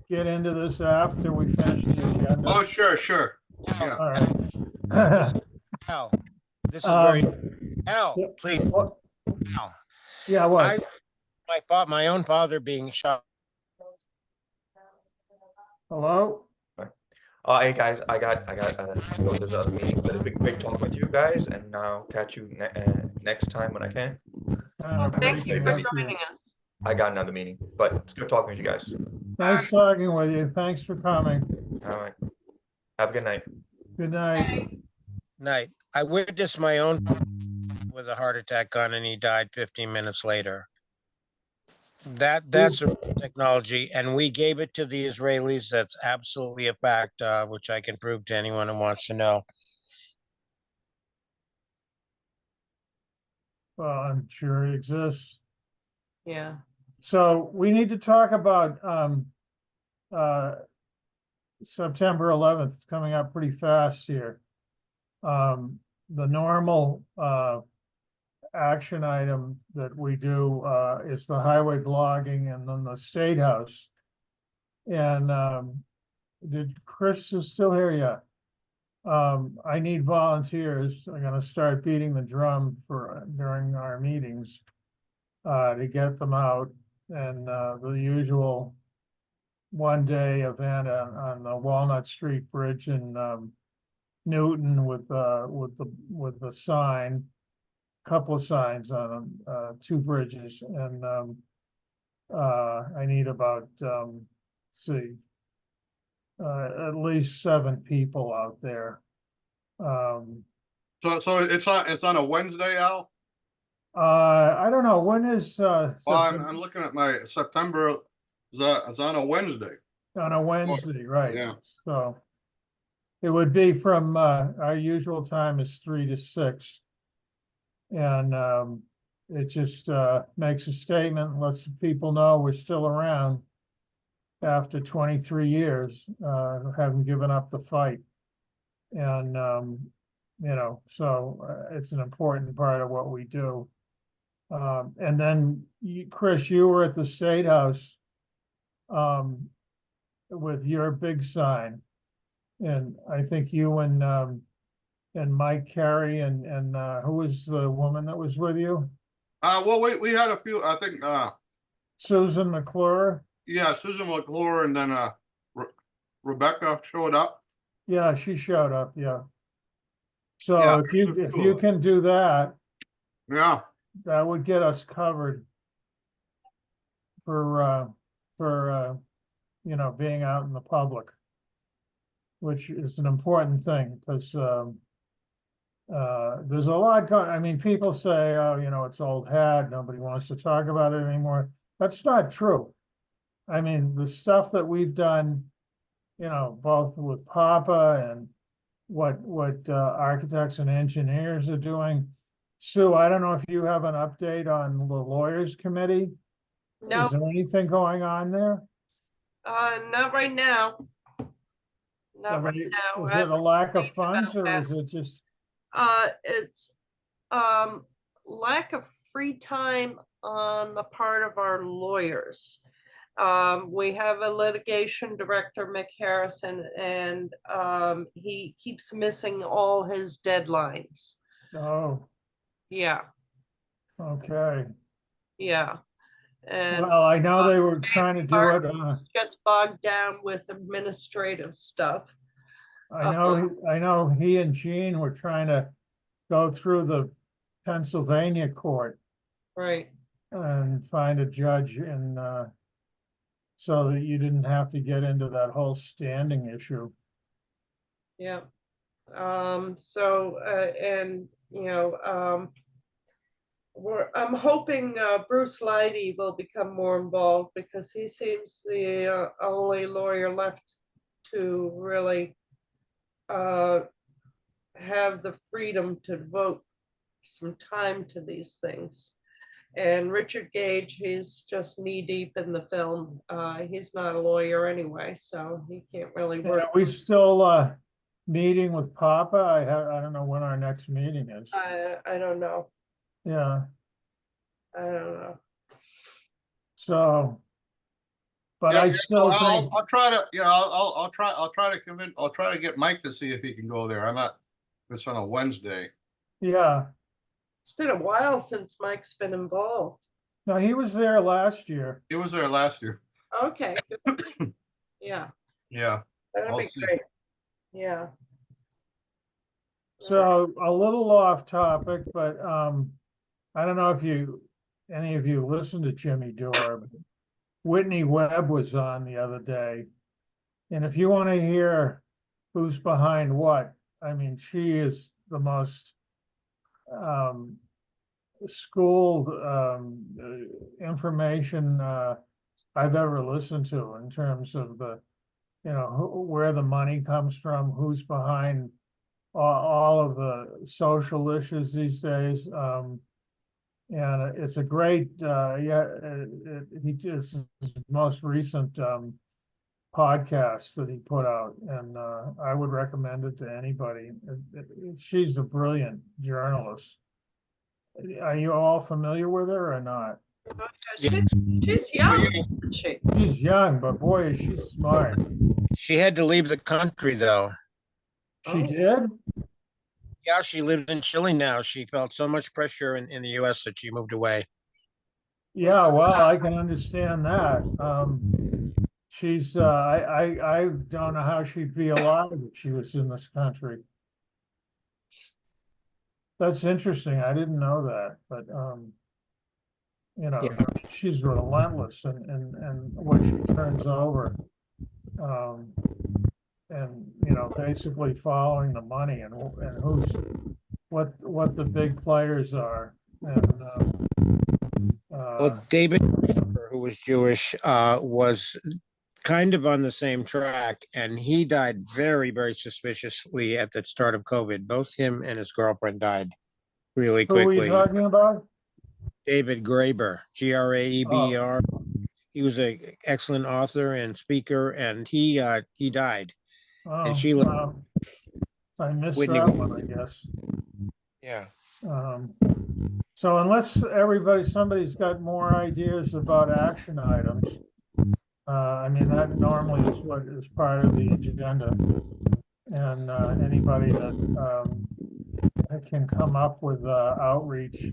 get into this after we finish the agenda? Oh, sure. Yeah. All right. Al, this is very, Al, yeah, please, what- Al. Yeah, what? My own father being shot. Hello? Hey guys, I got to go to the other meeting, but it's been great talking with you guys, and I'll catch you next time when I can. Thank you for joining us. I got another meeting, but it's good talking with you guys. Nice talking with you. Thanks for coming. All right. Have a good night. Good night. Night. I witnessed my own with a heart attack gun and he died 15 minutes later. That's a technology, and we gave it to the Israelis. That's absolutely a fact, which I can prove to anyone who wants to know. Well, I'm sure it exists. Yeah. So we need to talk about September 11th. It's coming up pretty fast here. The normal action item that we do is the highway blogging and then the State House. And did Chris is still here yet? I need volunteers. I'm gonna start beating the drum for during our meetings to get them out, and the usual one-day event on the Walnut Street Bridge in Newton with the sign, couple of signs on two bridges, and I need about let's see, at least 7 people out there. So it's on a Wednesday, Al? I don't know, when is Well, I'm looking at my September, it's on a Wednesday. on a Wednesday, right? Yeah. So it would be from our usual time is 3 to 6. And it just makes a statement, lets people know we're still around after 23 years, haven't given up the fight. And so it's an important part of what we do. And then Chris, you were at the State House with your big sign. And I think you and Mike Carey and who was the woman that was with you? Well, we had a few, I think, Susan McClure. yeah, Susan McClure and then Rebecca showed up. Yeah, she showed up, yeah. So Yeah, if you can do that, Yeah, that would get us covered for being out in the public, which is an important thing, because there's a lot going, I mean, people say, oh, it's old hat, nobody wants to talk about it anymore. That's not true. I mean, the stuff that we've done, both with Papa and what architects and engineers are doing. Sue, I don't know if you have an update on the lawyers committee. No, Is there anything going on there? not right now. Not right now. Is it a lack of reading funds about or that. is it just, It's lack of free time on the part of our lawyers. We have a litigation director, Mick Harrison, and he keeps missing all his deadlines. oh, Yeah, okay. yeah. And Well, I know they were trying to do it, just bogged down with administrative stuff. I know he and Gene were trying to go through the Pennsylvania court Right. and find a judge in, so that you didn't have to get into that whole standing issue. Yeah. I'm hoping Bruce Leidy will become more involved, because he seems the only lawyer left to really have the freedom to devote some time to these things. And Richard Gage, he's just knee deep in the film. He's not a lawyer anyway, so he can't really And work. are we still meeting with Papa? I don't know when our next meeting is. I don't know. Yeah, I don't know. so, but Yeah, I yeah, still I'll, think, I'll try to, I'll try to convince, I'll try to get Mike to see if he can go there. I'm not, it's on a Wednesday. yeah, It's been a while since Mike's been involved. no, he was there last year. He was there last year. Okay, good. Yeah, Yeah, that'd I'll be see. great. Yeah. So a little off topic, but I don't know if any of you listened to Jimmy Dore, but Whitney Webb was on the other day. And if you want to hear who's behind what, I mean, she is the most schooled information I've ever listened to in terms of where the money comes from, who's behind all of the social issues these days. And it's a great, he just his most recent podcast that he put out, and I would recommend it to anybody. She's a brilliant journalist. Are you all familiar with her or not? She's young, isn't she? She's young, but boy, is she smart. She had to leave the country though. She Oh. did? Yeah, she lives in Chile now. She felt so much pressure in the US that she moved away. Yeah, well, I can understand that. She's I don't know how she'd be alive if she was in this country. That's interesting. I didn't know that, but Yeah. she's relentless and what she turns over. And basically following the money and what the big players are. And Well, David, who was Jewish, was kind of on the same track, and he died very, very suspiciously at the start of COVID. Both him and his girlfriend died really who are you quickly. talking about? David Graeber, Graeber. He was an excellent author and speaker, and he died. Oh, And she wow. I missed Whitney- that one, I guess. Yeah. So unless somebody's got more ideas about action items, I mean, that normally is what is part of the agenda. And anybody that can come up with outreach.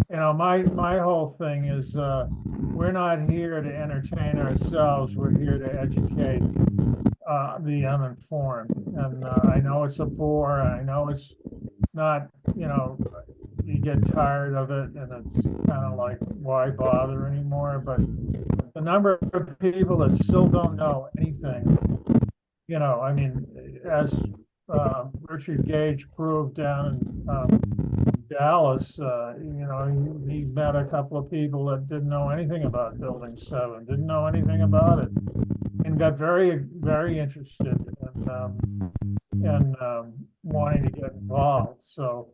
My whole thing is we're not here to entertain ourselves. We're here to educate the uninformed. And I know it's a bore. I know it's not, you get tired of it and it's kind of like, why bother anymore? But the number of people that still don't know anything, I mean, as Richard Gage proved down in Dallas, he met a couple of people that didn't know anything about Building 7, didn't know anything about it, and got very, very interested in wanting to get involved. So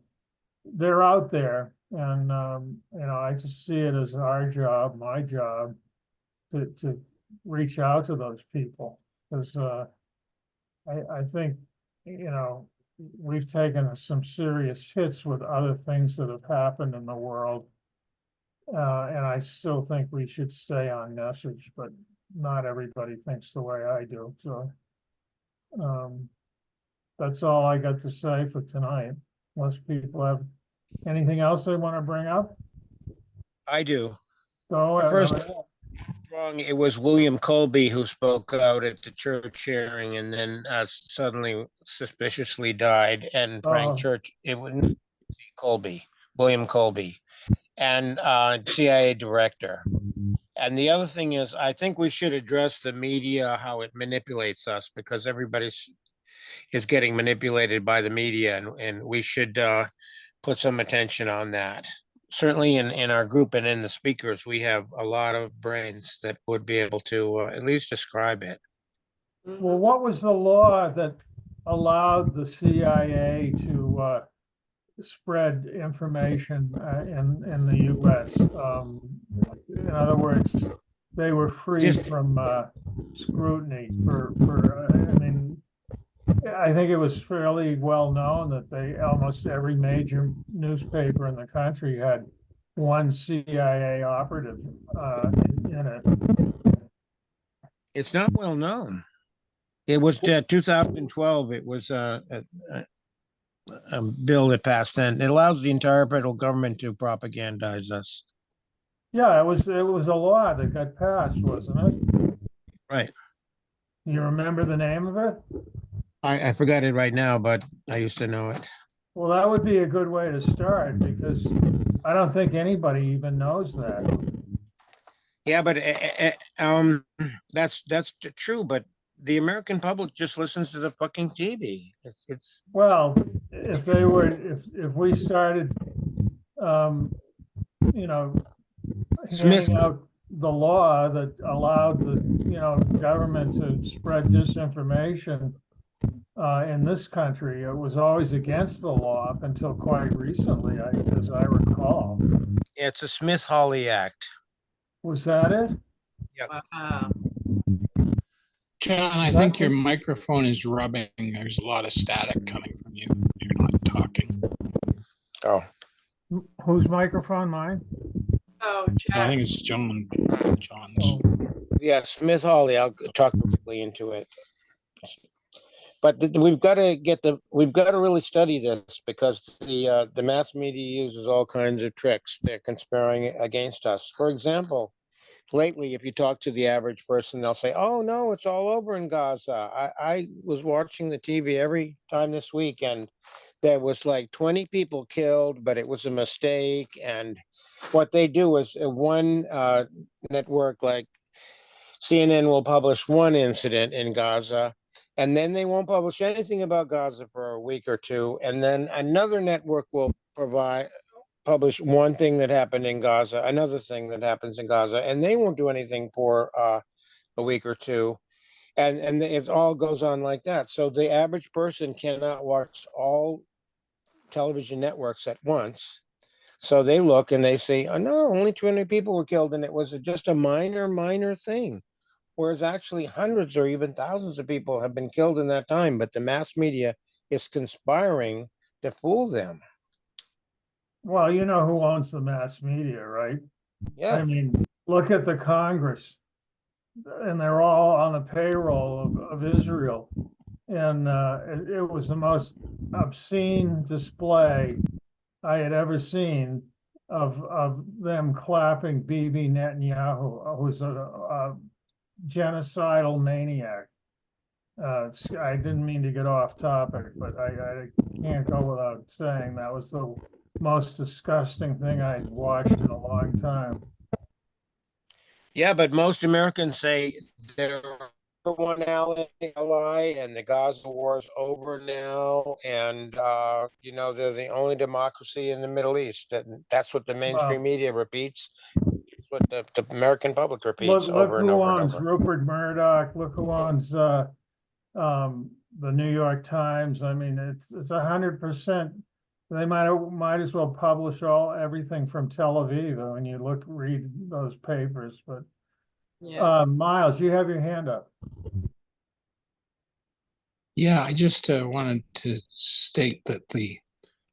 they're out there, and I just see it as our job, my job, to reach out to those people, because I think we've taken some serious hits with other things that have happened in the world. And I still think we should stay on message, but not everybody thinks the way I do. So that's all I got to say for tonight, unless people have anything else they want to bring up. I do. So First, wrong. It was William Colby who spoke out at the church hearing and then suddenly suspiciously died. And Frank Church, it was William Colby, and CIA director. And the other thing is, I think we should address the media, how it manipulates us, because everybody is getting manipulated by the media, and we should put some attention on that. Certainly in our group and in the speakers, we have a lot of brains that would be able to at least describe it. Well, what was the law that allowed the CIA to spread information in the U.S.? In other words, they were free from scrutiny I think it was fairly well known that almost every major newspaper in the country had one CIA operative in it. It's not well known. It was 2012. It was a bill that passed, and it allows the entire federal government to propagandize us. Yeah, it was a law that got passed, wasn't it? Right. You remember the name of it? I forgot it right now, but I used to know it. Well, that would be a good way to start because I don't think anybody even knows that. Yeah, but that's true. But the American public just listens to the fucking TV. It's Well, if we started, you know, Smith. handing out the law that allowed the, government to spread disinformation in this country, it was always against the law up until quite recently, as I recall. It's a Smith-Hawley Act. Was that it? Wow. John, I think your microphone is rubbing. There's a lot of static coming from you. You're not talking. Oh, Whose microphone? Mine? Oh, I Jack, think it's John's. Oh, yeah, Smith-Hawley. I'll talk directly into it. But we've got to really study this because the mass media uses all kinds of tricks. They're conspiring against us. For example, lately, if you talk to the average person, they'll say, "Oh no, it's all over in Gaza." I was watching the TV every time this week, and there was like 20 people killed, but it was a mistake. And what they do is one network like CNN will publish one incident in Gaza, and then they won't publish anything about Gaza for a week or two, and then another network will publish one thing that happened in Gaza, another thing that happens in Gaza, and they won't do anything for a week or two, and it all goes on like that. So the average person cannot watch all television networks at once. So they look and they say, "Oh no, only 20 people were killed, and it was just a minor thing." Whereas actually hundreds or even thousands of people have been killed in that time, but the mass media is conspiring to fool them. well, you know who owns the mass media, right? I Yeah, mean, look at the Congress, and they're all on the payroll of Israel. And it was the most obscene display I had ever seen of them clapping Bibi Netanyahu, who's a genocidal maniac. I didn't mean to get off topic, but I can't go without saying that was the most disgusting thing I'd watched in a long time. yeah, but most Americans say they're one ally and the Gaza war is over now, and they're the only democracy in the Middle East. That's what the mainstream media repeats. It's what the American public repeats Look over and who over and owns over. Rupert Murdoch. Look who owns the New York Times. I mean, it's 100%. They might as well publish everything from Tel Aviv when you read those papers. But yeah, Miles, you have your hand up. Yeah, I just wanted to state that the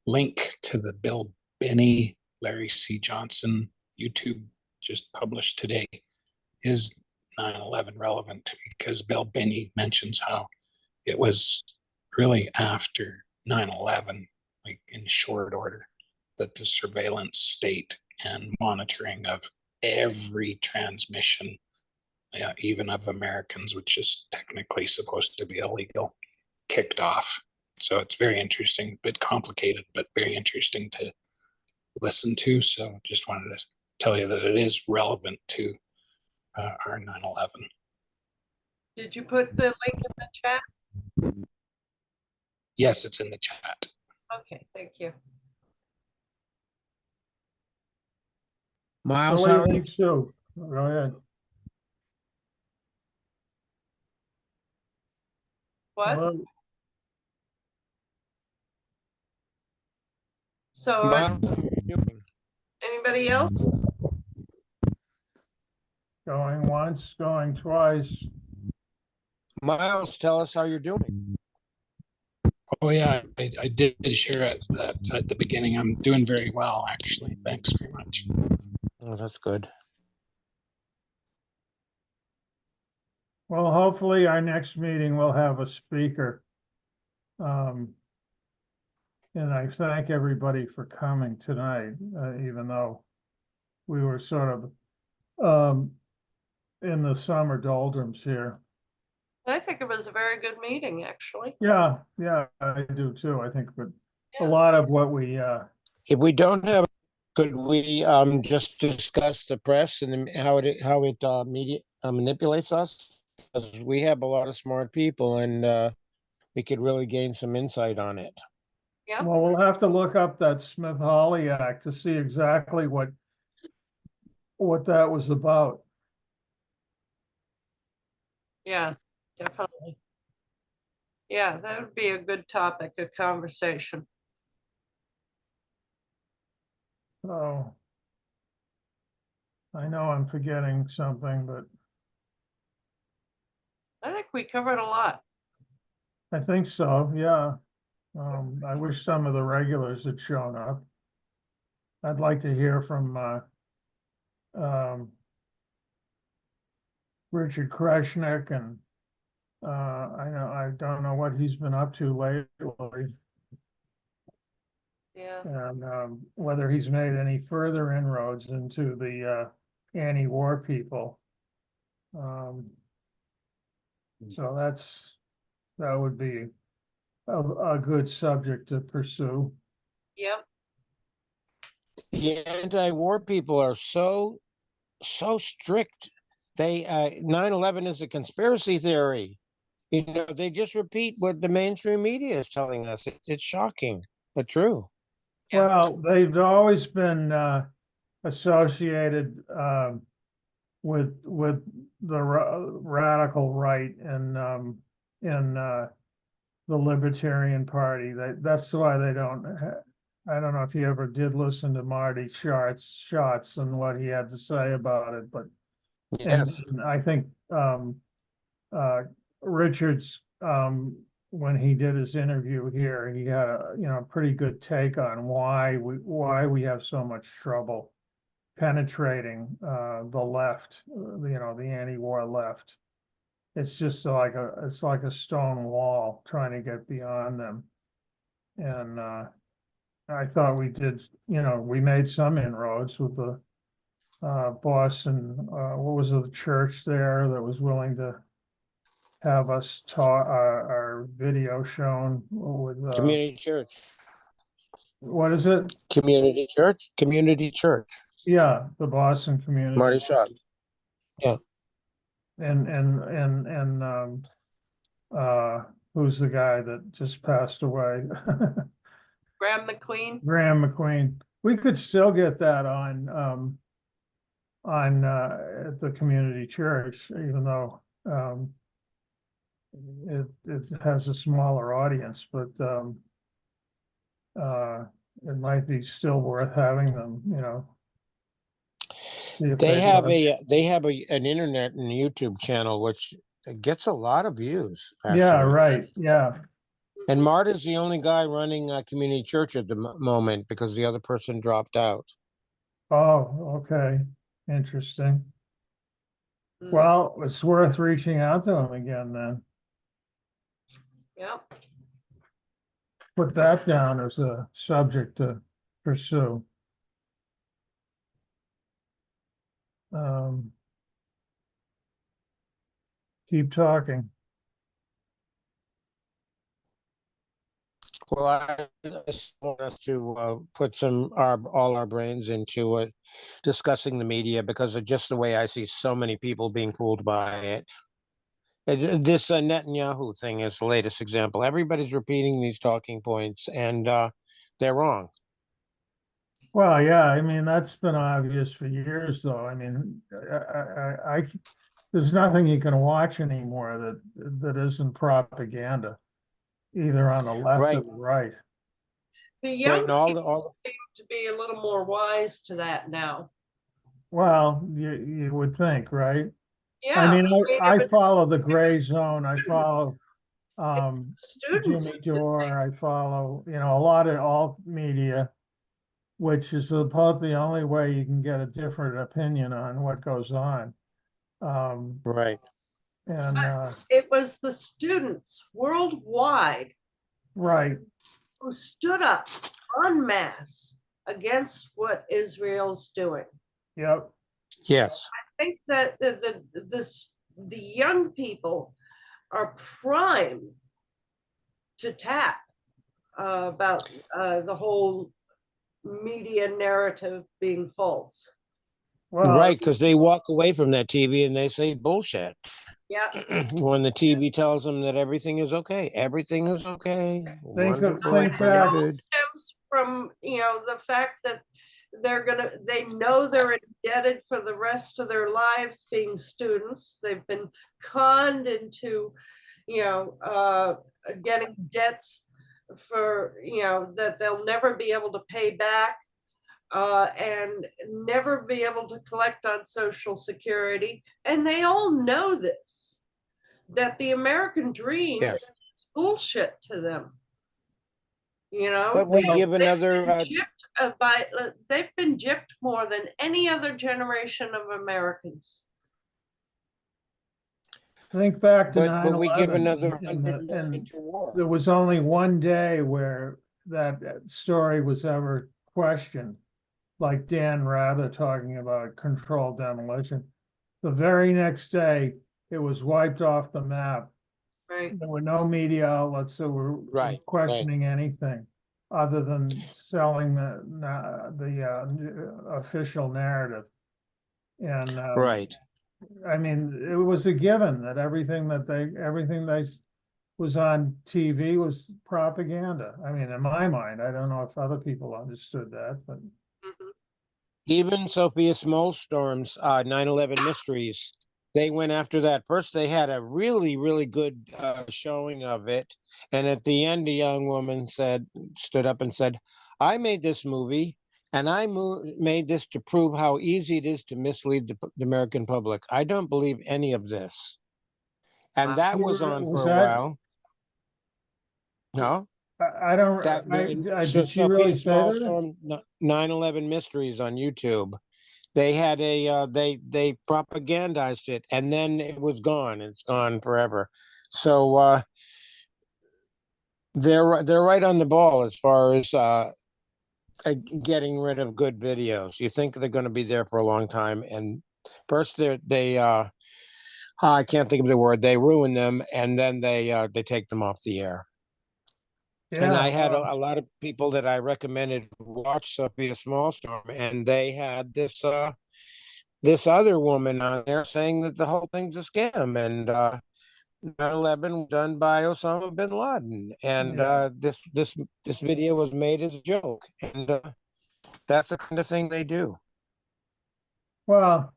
link to the Bill Binney, Larry C. Johnson YouTube just published today is 9/11 relevant because Bill Binney mentions how it was really after 9/11, like in short order, that the surveillance state and monitoring of every transmission, even of Americans, which is technically supposed to be illegal, kicked off. So it's very interesting, a bit complicated, but very interesting to listen to. So just wanted to tell you that it is relevant to our 9/11. did you put the link in the chat? Yes, it's in the chat. Okay, thank you. Miles, So what do how you think, Sue? Go ahead. What? Hello? So Miles, how are you doing? anybody else? Going once, going twice. Miles, tell us how you're doing. Oh yeah, I did share that at the beginning. I'm doing very well, actually. Thanks very much. Oh, that's good. Well, hopefully our next meeting will have a speaker. And I thank everybody for coming tonight, even though we were sort of in the summer doldrums here. I think it was a very good meeting, actually. Yeah, I do too. I think, but a Yeah. lot of what we, If we don't have, could we just discuss the press and how it media manipulates us? Because we have a lot of smart people, and we could really gain some insight on it. Yeah, well, we'll have to look up that Smith-Hawley Act to see exactly what that was about. yeah, definitely. Yeah, that would be a good topic of conversation. So I know I'm forgetting something, but I think we covered a lot. I think so, yeah. I wish some of the regulars had shown up. I'd like to hear from, Richard Kreshnick and, I don't know what he's been up to lately. Yeah, And, whether he's made any further inroads into the, anti-war people. So that would be a good subject to pursue. yep, The anti-war people are so strict. They 9/11 is a conspiracy theory. You know, they just repeat what the mainstream media is telling us. It's shocking, but true. Yeah. Well, they've always been associated with the radical right and in the Libertarian Party. That's why they don't. I don't know if you ever did listen to Marty Schatz and what he had to say about it, but Yes. and I think Richards, when he did his interview here, he had a pretty good take on why we have so much trouble penetrating the left, the anti-war left. It's just like a stone wall trying to get beyond them. And I thought we did, we made some inroads with the Boston, what was it, the church there that was willing to have us taught our video shown with Community church. what is it? Community church. Community church. Yeah, the Boston Community. Marty Shot. Yeah. And who's the guy that just passed away? Graham McQueen. Graham McQueen. We could still get that on at the community church, even though it has a smaller audience, but it might be still worth having them, see if They have budge. an internet and YouTube channel which gets a lot of views. Yeah, Actually. right, yeah. And Marta's the only guy running a community church at the moment because the other person dropped out. Oh, okay, interesting. Mm, Well, it's worth reaching out to him again then. Yep, Put that down as a subject to pursue. Keep talking. Well, I just want us to put all our brains into discussing the media because of just the way I see so many people being fooled by it. This Netanyahu thing is the latest example. Everybody's repeating these talking points, and they're wrong. Well, yeah, I mean, that's been obvious for years, though. I mean, there's nothing you can watch anymore that isn't propaganda, either on the left or Right. the right. the Right, young and all people seem to be a little more wise to that now. Well, you would think, right? Yeah, I mean, I but follow the gray zone. I follow students, Jimmy Dore. I follow, a lot of alt media, which is about the only way you can get a different opinion on what goes on. right. And, It was the students worldwide right, who stood up en masse against what Israel's doing. yep, Yes. I think that the young people are prime to tap about the whole media narrative being false. well, Right, because they walk away from that TV and they say bullshit. Yeah, When the TV tells them that everything is okay, everything is okay, wonderful, think very back- good. stems from, you know, the fact that they know they're indebted for the rest of their lives being students. They've been conned into, you know, getting debts for, you know, that they'll never be able to pay back. And never be able to collect on Social Security. And they all know this, that the American dream Yes. is bullshit to them. You know, But we They've give been another, gypped they've been gypped more than any other generation of Americans. think back to but we give 9/11. another and 100 more and into war. there was only one day where that story was ever questioned, like Dan Rather talking about controlled demolition. The very next day, it was wiped off the map. Right. There were no media outlets that were Right, questioning anything other than selling the official narrative. And Right. I mean, it was a given that everything they was on TV was propaganda. I mean, in my mind, I don't know if other people understood that, but Mhm. Even Sophia Smallstorm's 9/11 Mysteries, they went after that. First, they had a really, really good showing of it. And at the end, a young woman stood up and said, I made this movie and I made this to prove how easy it is to mislead the American public. I don't believe any of this. And Wow. that was on Was for a that- while. No? I don't, That did she really say that? Smallstorm 9/11 Mysteries on YouTube. They had they propagandized it and then it was gone. It's gone forever. So they're right on the ball as far as getting rid of good videos. You think they're going to be there for a long time, and first they I can't think of the word. They ruin them and then they take them off the air. And I had a lot of people that I recommended watch Sophia Smallstorm, and they had this this other woman on there saying that the whole thing's a scam, and 9/11 was done by Osama bin Laden, and Yeah. this video was made as a joke, and that's the kind of thing they do. Well,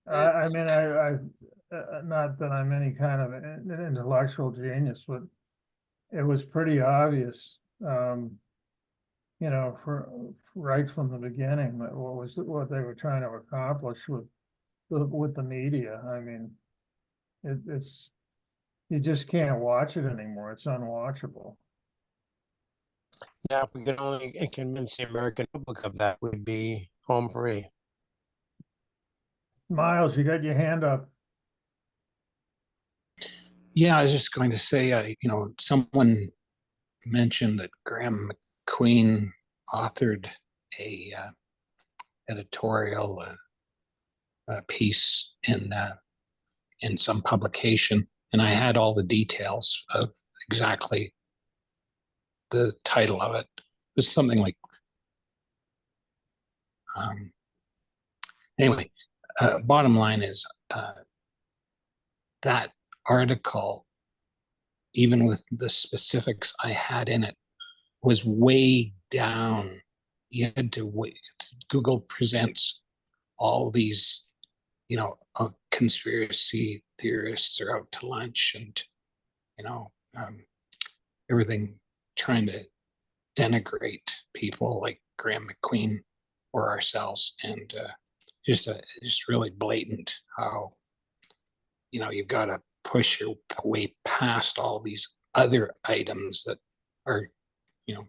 I mean, I not that I'm any kind of an intellectual genius, but it was pretty obvious, you know, right from the beginning, that what they were trying to accomplish with the media. I mean, it's, you just can't watch it anymore. It's unwatchable. Now, if we could only convince the American public of that, we'd be home free. Miles, you got your hand up. Yeah, I was just going to say, you know, someone mentioned that Graham McQueen authored a editorial piece in some publication, and I had all the details of exactly the title of it. It was something like, anyway, bottom line is that article, even with the specifics I had in it, was way down. You had to wait. Google presents all these, you know, conspiracy theorists are out to lunch, and you know, everything trying to denigrate people like Graham McQueen or ourselves, and just really blatant how, you know, you've got to push your way past all these other items that are, you know,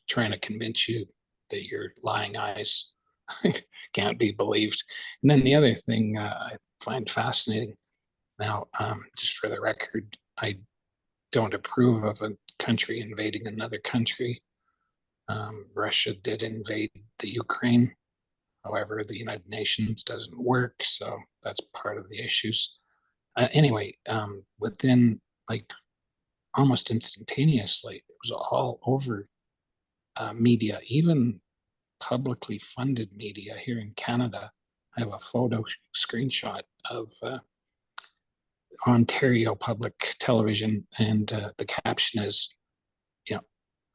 trying to convince you that your lying eyes can't be believed. And then the other thing I find fascinating Now, just for the record, I don't approve of a country invading another country. Russia did invade the Ukraine. However, the United Nations doesn't work, so that's part of the issues. Anyway, within like almost instantaneously, it was all over media, even publicly funded media here in Canada. I have a photo screenshot of Ontario Public Television, and the caption is,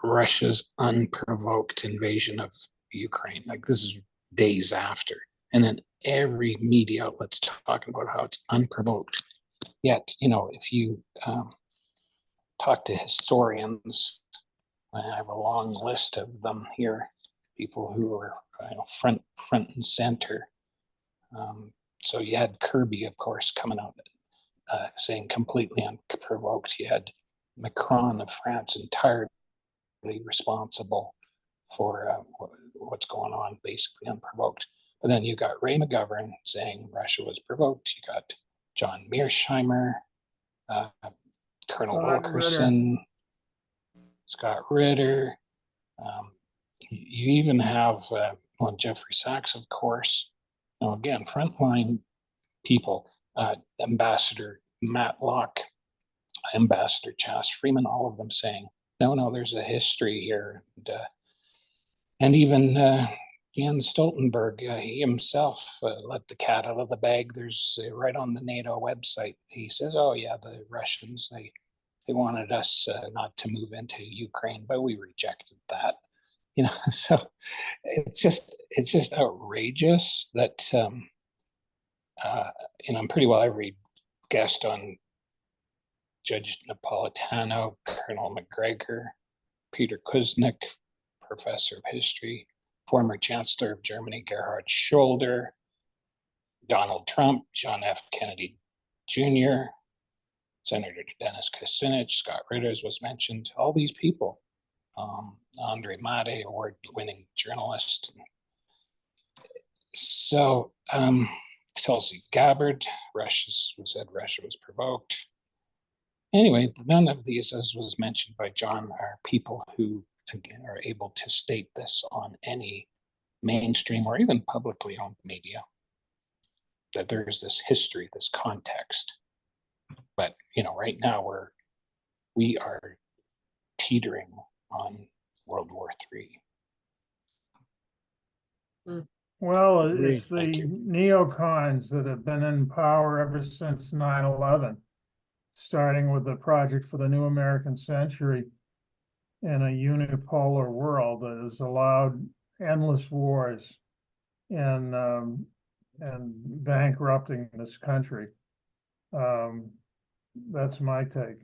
Russia's unprovoked invasion of Ukraine. Like, this is days after. And then every media outlet's talking about how it's unprovoked. Yet, if you talk to historians, I have a long list of them here, people who are front and center. So you had Kirby, of course, coming out saying completely unprovoked. You had Macron of France entirely responsible for what's going on, basically unprovoked. But then you got Ray McGovern saying Russia was provoked. You got John Mearsheimer, Colonel Wilkerson, Scott Ritter. You even have Jeffrey Sachs, of course. Now, again, frontline people, Ambassador Matlock, Ambassador Chas Freeman, all of them saying, no, there's a history here. And even Jens Stoltenberg, he himself let the cat out of the bag. There's right on the NATO website, he says, oh yeah, the Russians, they wanted us not to move into Ukraine, but we rejected that. So it's just outrageous that I'm pretty well every guest on Judge Napolitano, Colonel McGregor, Peter Kuznick, professor of history, former Chancellor of Germany, Gerhard Schröder, Donald Trump, John F. Kennedy Jr., Senator Dennis Kucinich, Scott Ritters was mentioned, all these people, Andre Mate, award-winning journalist. So Tulsi Gabbard, Russia was provoked. Anyway, none of these, as was mentioned by John, are people who, again, are able to state this on any mainstream or even publicly owned media, that there's this history, this context. But, right now we are teetering on World War III. Well, it's Thank the neocons that have been in power ever since 9/11, starting with the Project for the New American Century in a unipolar world that has allowed endless wars and bankrupting this country. That's my take.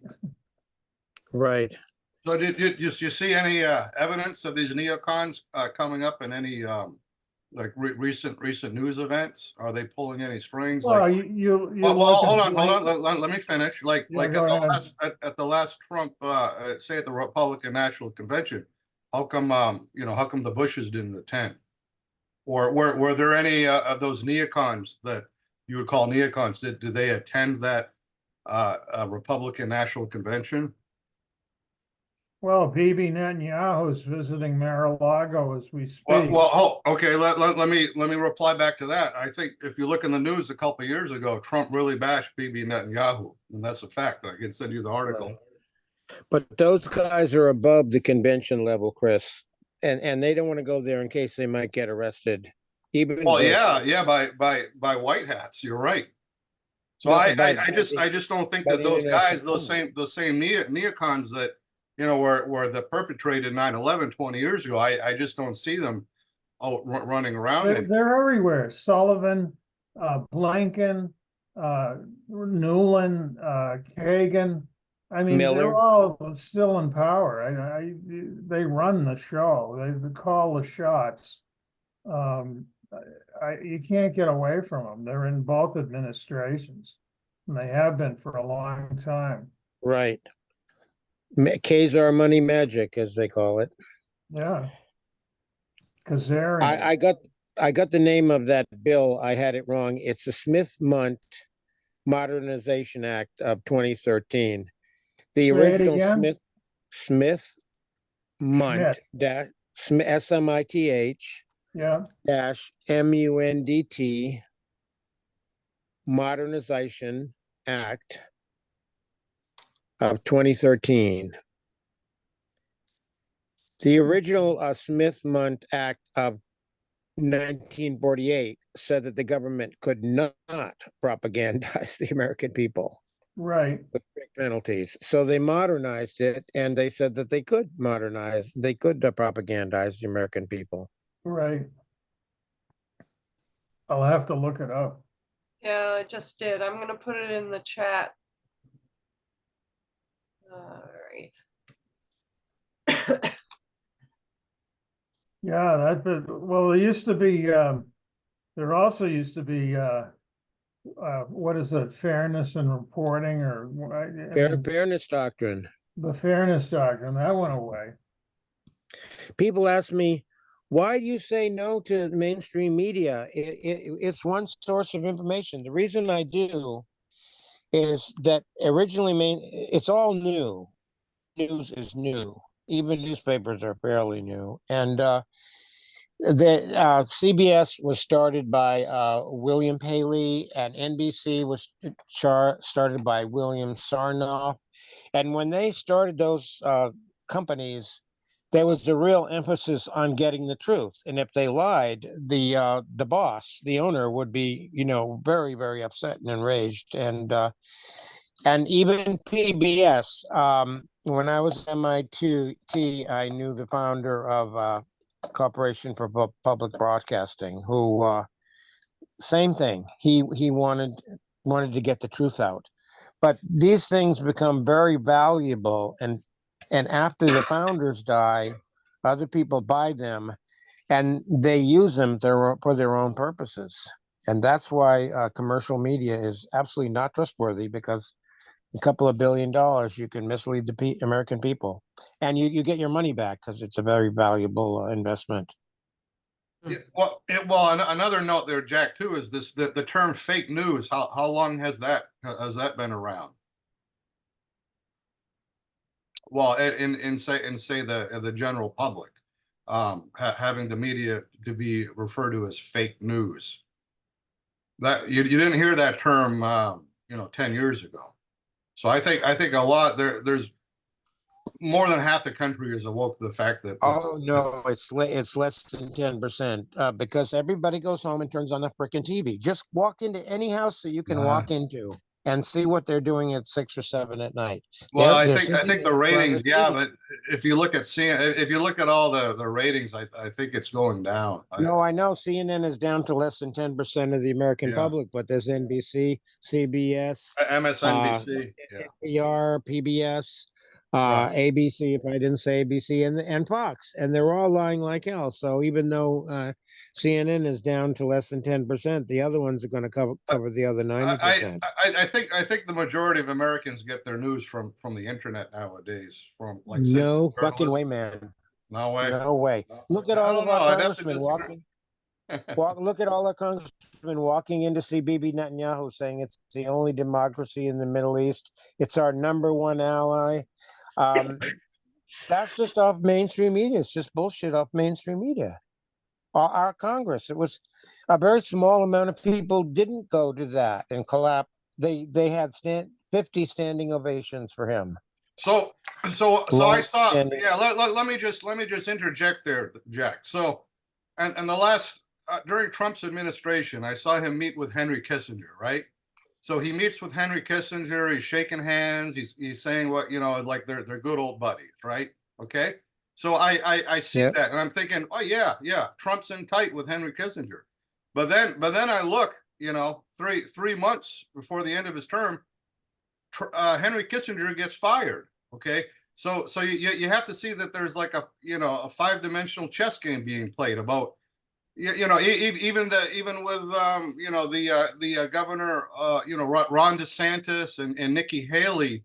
Right. So did you see any evidence of these neocons coming up in any recent news events? Are they pulling any strings? Well, Like, you well, look hold at on. Let me finish. Like Yeah, at go the ahead. at the last Trump, say at the Republican National Convention, how come the Bushes didn't attend? Or were there any of those neocons that you would call neocons? Did they attend that Republican National Convention? Well, Bibi Netanyahu is visiting Mar-a-Lago as we speak. Okay. Let me reply back to that. I think if you look in the news a couple of years ago, Trump really bashed Bibi Netanyahu, and that's a fact. I can send you the article. But those guys are above the convention level, Chris, and they don't want to go there in case they might get arrested. Even Well, Bush. yeah, by white hats. You're right. So No, I just don't think by that the those guys, international those same neocons that were the perpetrated 9/11 20 years ago. I just don't see them running around. They're everywhere. Sullivan, Blinken, Newland, Kagan. I mean, Miller. they're all still in power. They run the show. They call the shots. You can't get away from them. They're in both administrations, and they have been for a long time. Right. Khazar money magic, as they call it. Yeah. Kazarian. I got the name of that bill. I had it wrong. It's the Smith-Mundt Modernization Act of 2013. The Say it original again? Smith Munt Schmidt. dash SMITH Yeah, dash MUNDT Modernization Act of 2013. The original Smith-Munt Act of 1948 said that the government could not propagandize the American people right, with big penalties. So they modernized it, and they said that they could propagandize the American people. right. I'll have to look it up. Yeah, I just did. I'm gonna put it in the chat. All right. Yeah, well, there used to be, there also used to be, what is it, fairness in reporting or, I mean, Fairness doctrine. the fairness doctrine, that went away. People ask me, why do you say no to mainstream media? It's one source of information. The reason I do is that originally it's all new. News is new. Even newspapers are fairly new. And the CBS was started by William Paley, and NBC was started by William Sarnoff. And when they started those companies, there was a real emphasis on getting the truth. And if they lied, the boss, the owner, would be, very, very upset and enraged. And even PBS. When I was at MIT, I knew the founder of Corporation for Public Broadcasting, who same thing. He wanted to get the truth out. But these things become very valuable, and after the founders die, other people buy them, and they use them for their own purposes. And that's why commercial media is absolutely not trustworthy, because a couple of $1 billion, you can mislead the American people, and you get your money back because it's a very valuable investment. Yeah, well, another note there, Jack, too, is the term fake news. How long has that been around? Well, in say the general public, having the media to be referred to as fake news. That you didn't hear that term, 10 years ago. So I think a lot there's more than half the country is awoke to the fact that. Oh no, it's less than 10%, because everybody goes home and turns on the frickin' TV. Just walk into any house that you can walk into and see what they're doing at 6 or 7 at night. Well, I They're think sitting the in front of ratings, the yeah, TV. but if you look at all the ratings, I think it's going down. No, I know CNN is down to less than 10% of the American Yeah. public, but there's NBC, CBS, MSNBC, NPR, PBS, Right. ABC, if I didn't say ABC, and Fox, and they're all lying like hell. So even though CNN is down to less than 10%, the other ones are going to cover the other 90%. I think the majority of Americans get their news from the internet nowadays. From like No citizen fucking way, journalists. man. No way. No way. Look at I all don't of our know. I'd have to congressmen disagree. walking. Look at all our congressmen walking in to see Bibi Netanyahu, saying it's the only democracy in the Middle East. It's our #1 ally. That's just off mainstream media. It's just bullshit off mainstream media. Our Congress, it was a very small amount of people didn't go to that and collapse. They had 50 standing ovations for him. So I saw. And- Yeah, let me just interject there, Jack. So, and the last during Trump's administration, I saw him meet with Henry Kissinger, right? So he meets with Henry Kissinger. He's shaking hands. He's saying what like they're good old buddies, right? Okay. So I see Yeah. that, and I'm thinking, oh yeah, Trump's in tight with Henry Kissinger. But then I look, 3 months before the end of his term, Henry Kissinger gets fired. Okay. So you have to see that there's like a 5-dimensional chess game being played about. Even with the governor, Ron DeSantis and Nikki Haley.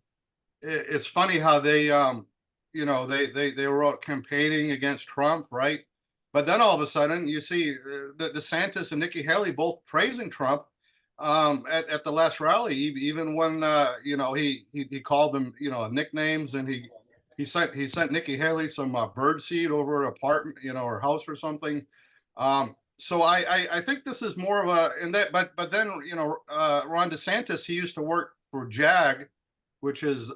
It's funny how they they were out campaigning against Trump, right? But then all of a sudden you see the DeSantis and Nikki Haley both praising Trump, at the last rally, even when, you know, he called them, you know, nicknames, and he sent Nikki Haley some bird seed over her apartment, you know, her house or something. So I think this is more of a, and that, but then, you know, Ron DeSantis, he used to work for JAG, which is,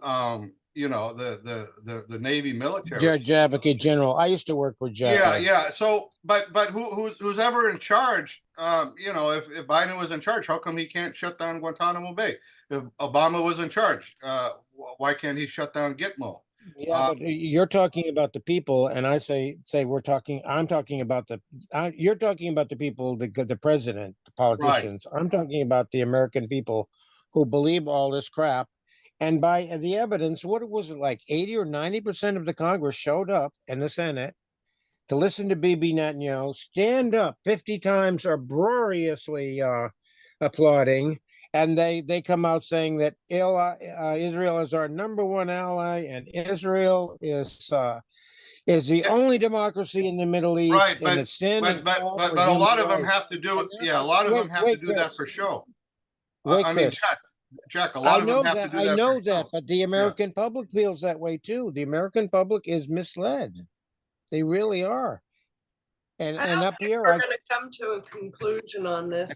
you know, the Navy military. Judge Advocate General. I used to work for Judge. Yeah. So, but who's ever in charge? You know, if Biden was in charge, how come he can't shut down Guantanamo Bay? If Obama was in charge, why can't he shut down Gitmo? Yeah, but you're talking about the people, and I say I'm talking about you're talking about the people, the president, the politicians. I'm talking about the American people who believe all this crap. And by the evidence, what was it, like 80 or 90% of the Congress showed up in the Senate to listen to Bibi Netanyahu stand up 50 times uproariously applauding. And they come out saying that Israel is our #1 ally, and Israel is the only democracy in the Middle East, Right, and it's standing. but a lot of them have to do it. Yeah, a lot of them have to do that for show. Wait, I mean, Chris. Jack, a lot of them have to do that. I know for that, show. but the American public feels that way too. The American public is misled. They really are. And I don't up think here, we're gonna come to a conclusion on this.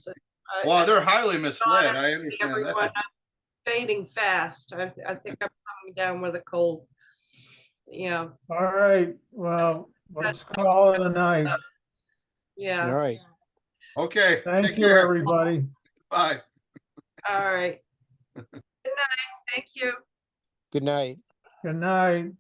Well, they're highly misled. I understand Everyone, that. I'm fading fast. I think I'm coming down with a cold. Yeah, All right, well, let's call it a night. all yeah, right. Okay. Thank take you, care. everybody. Bye. all right. Good night, thank you. Good night. Good night.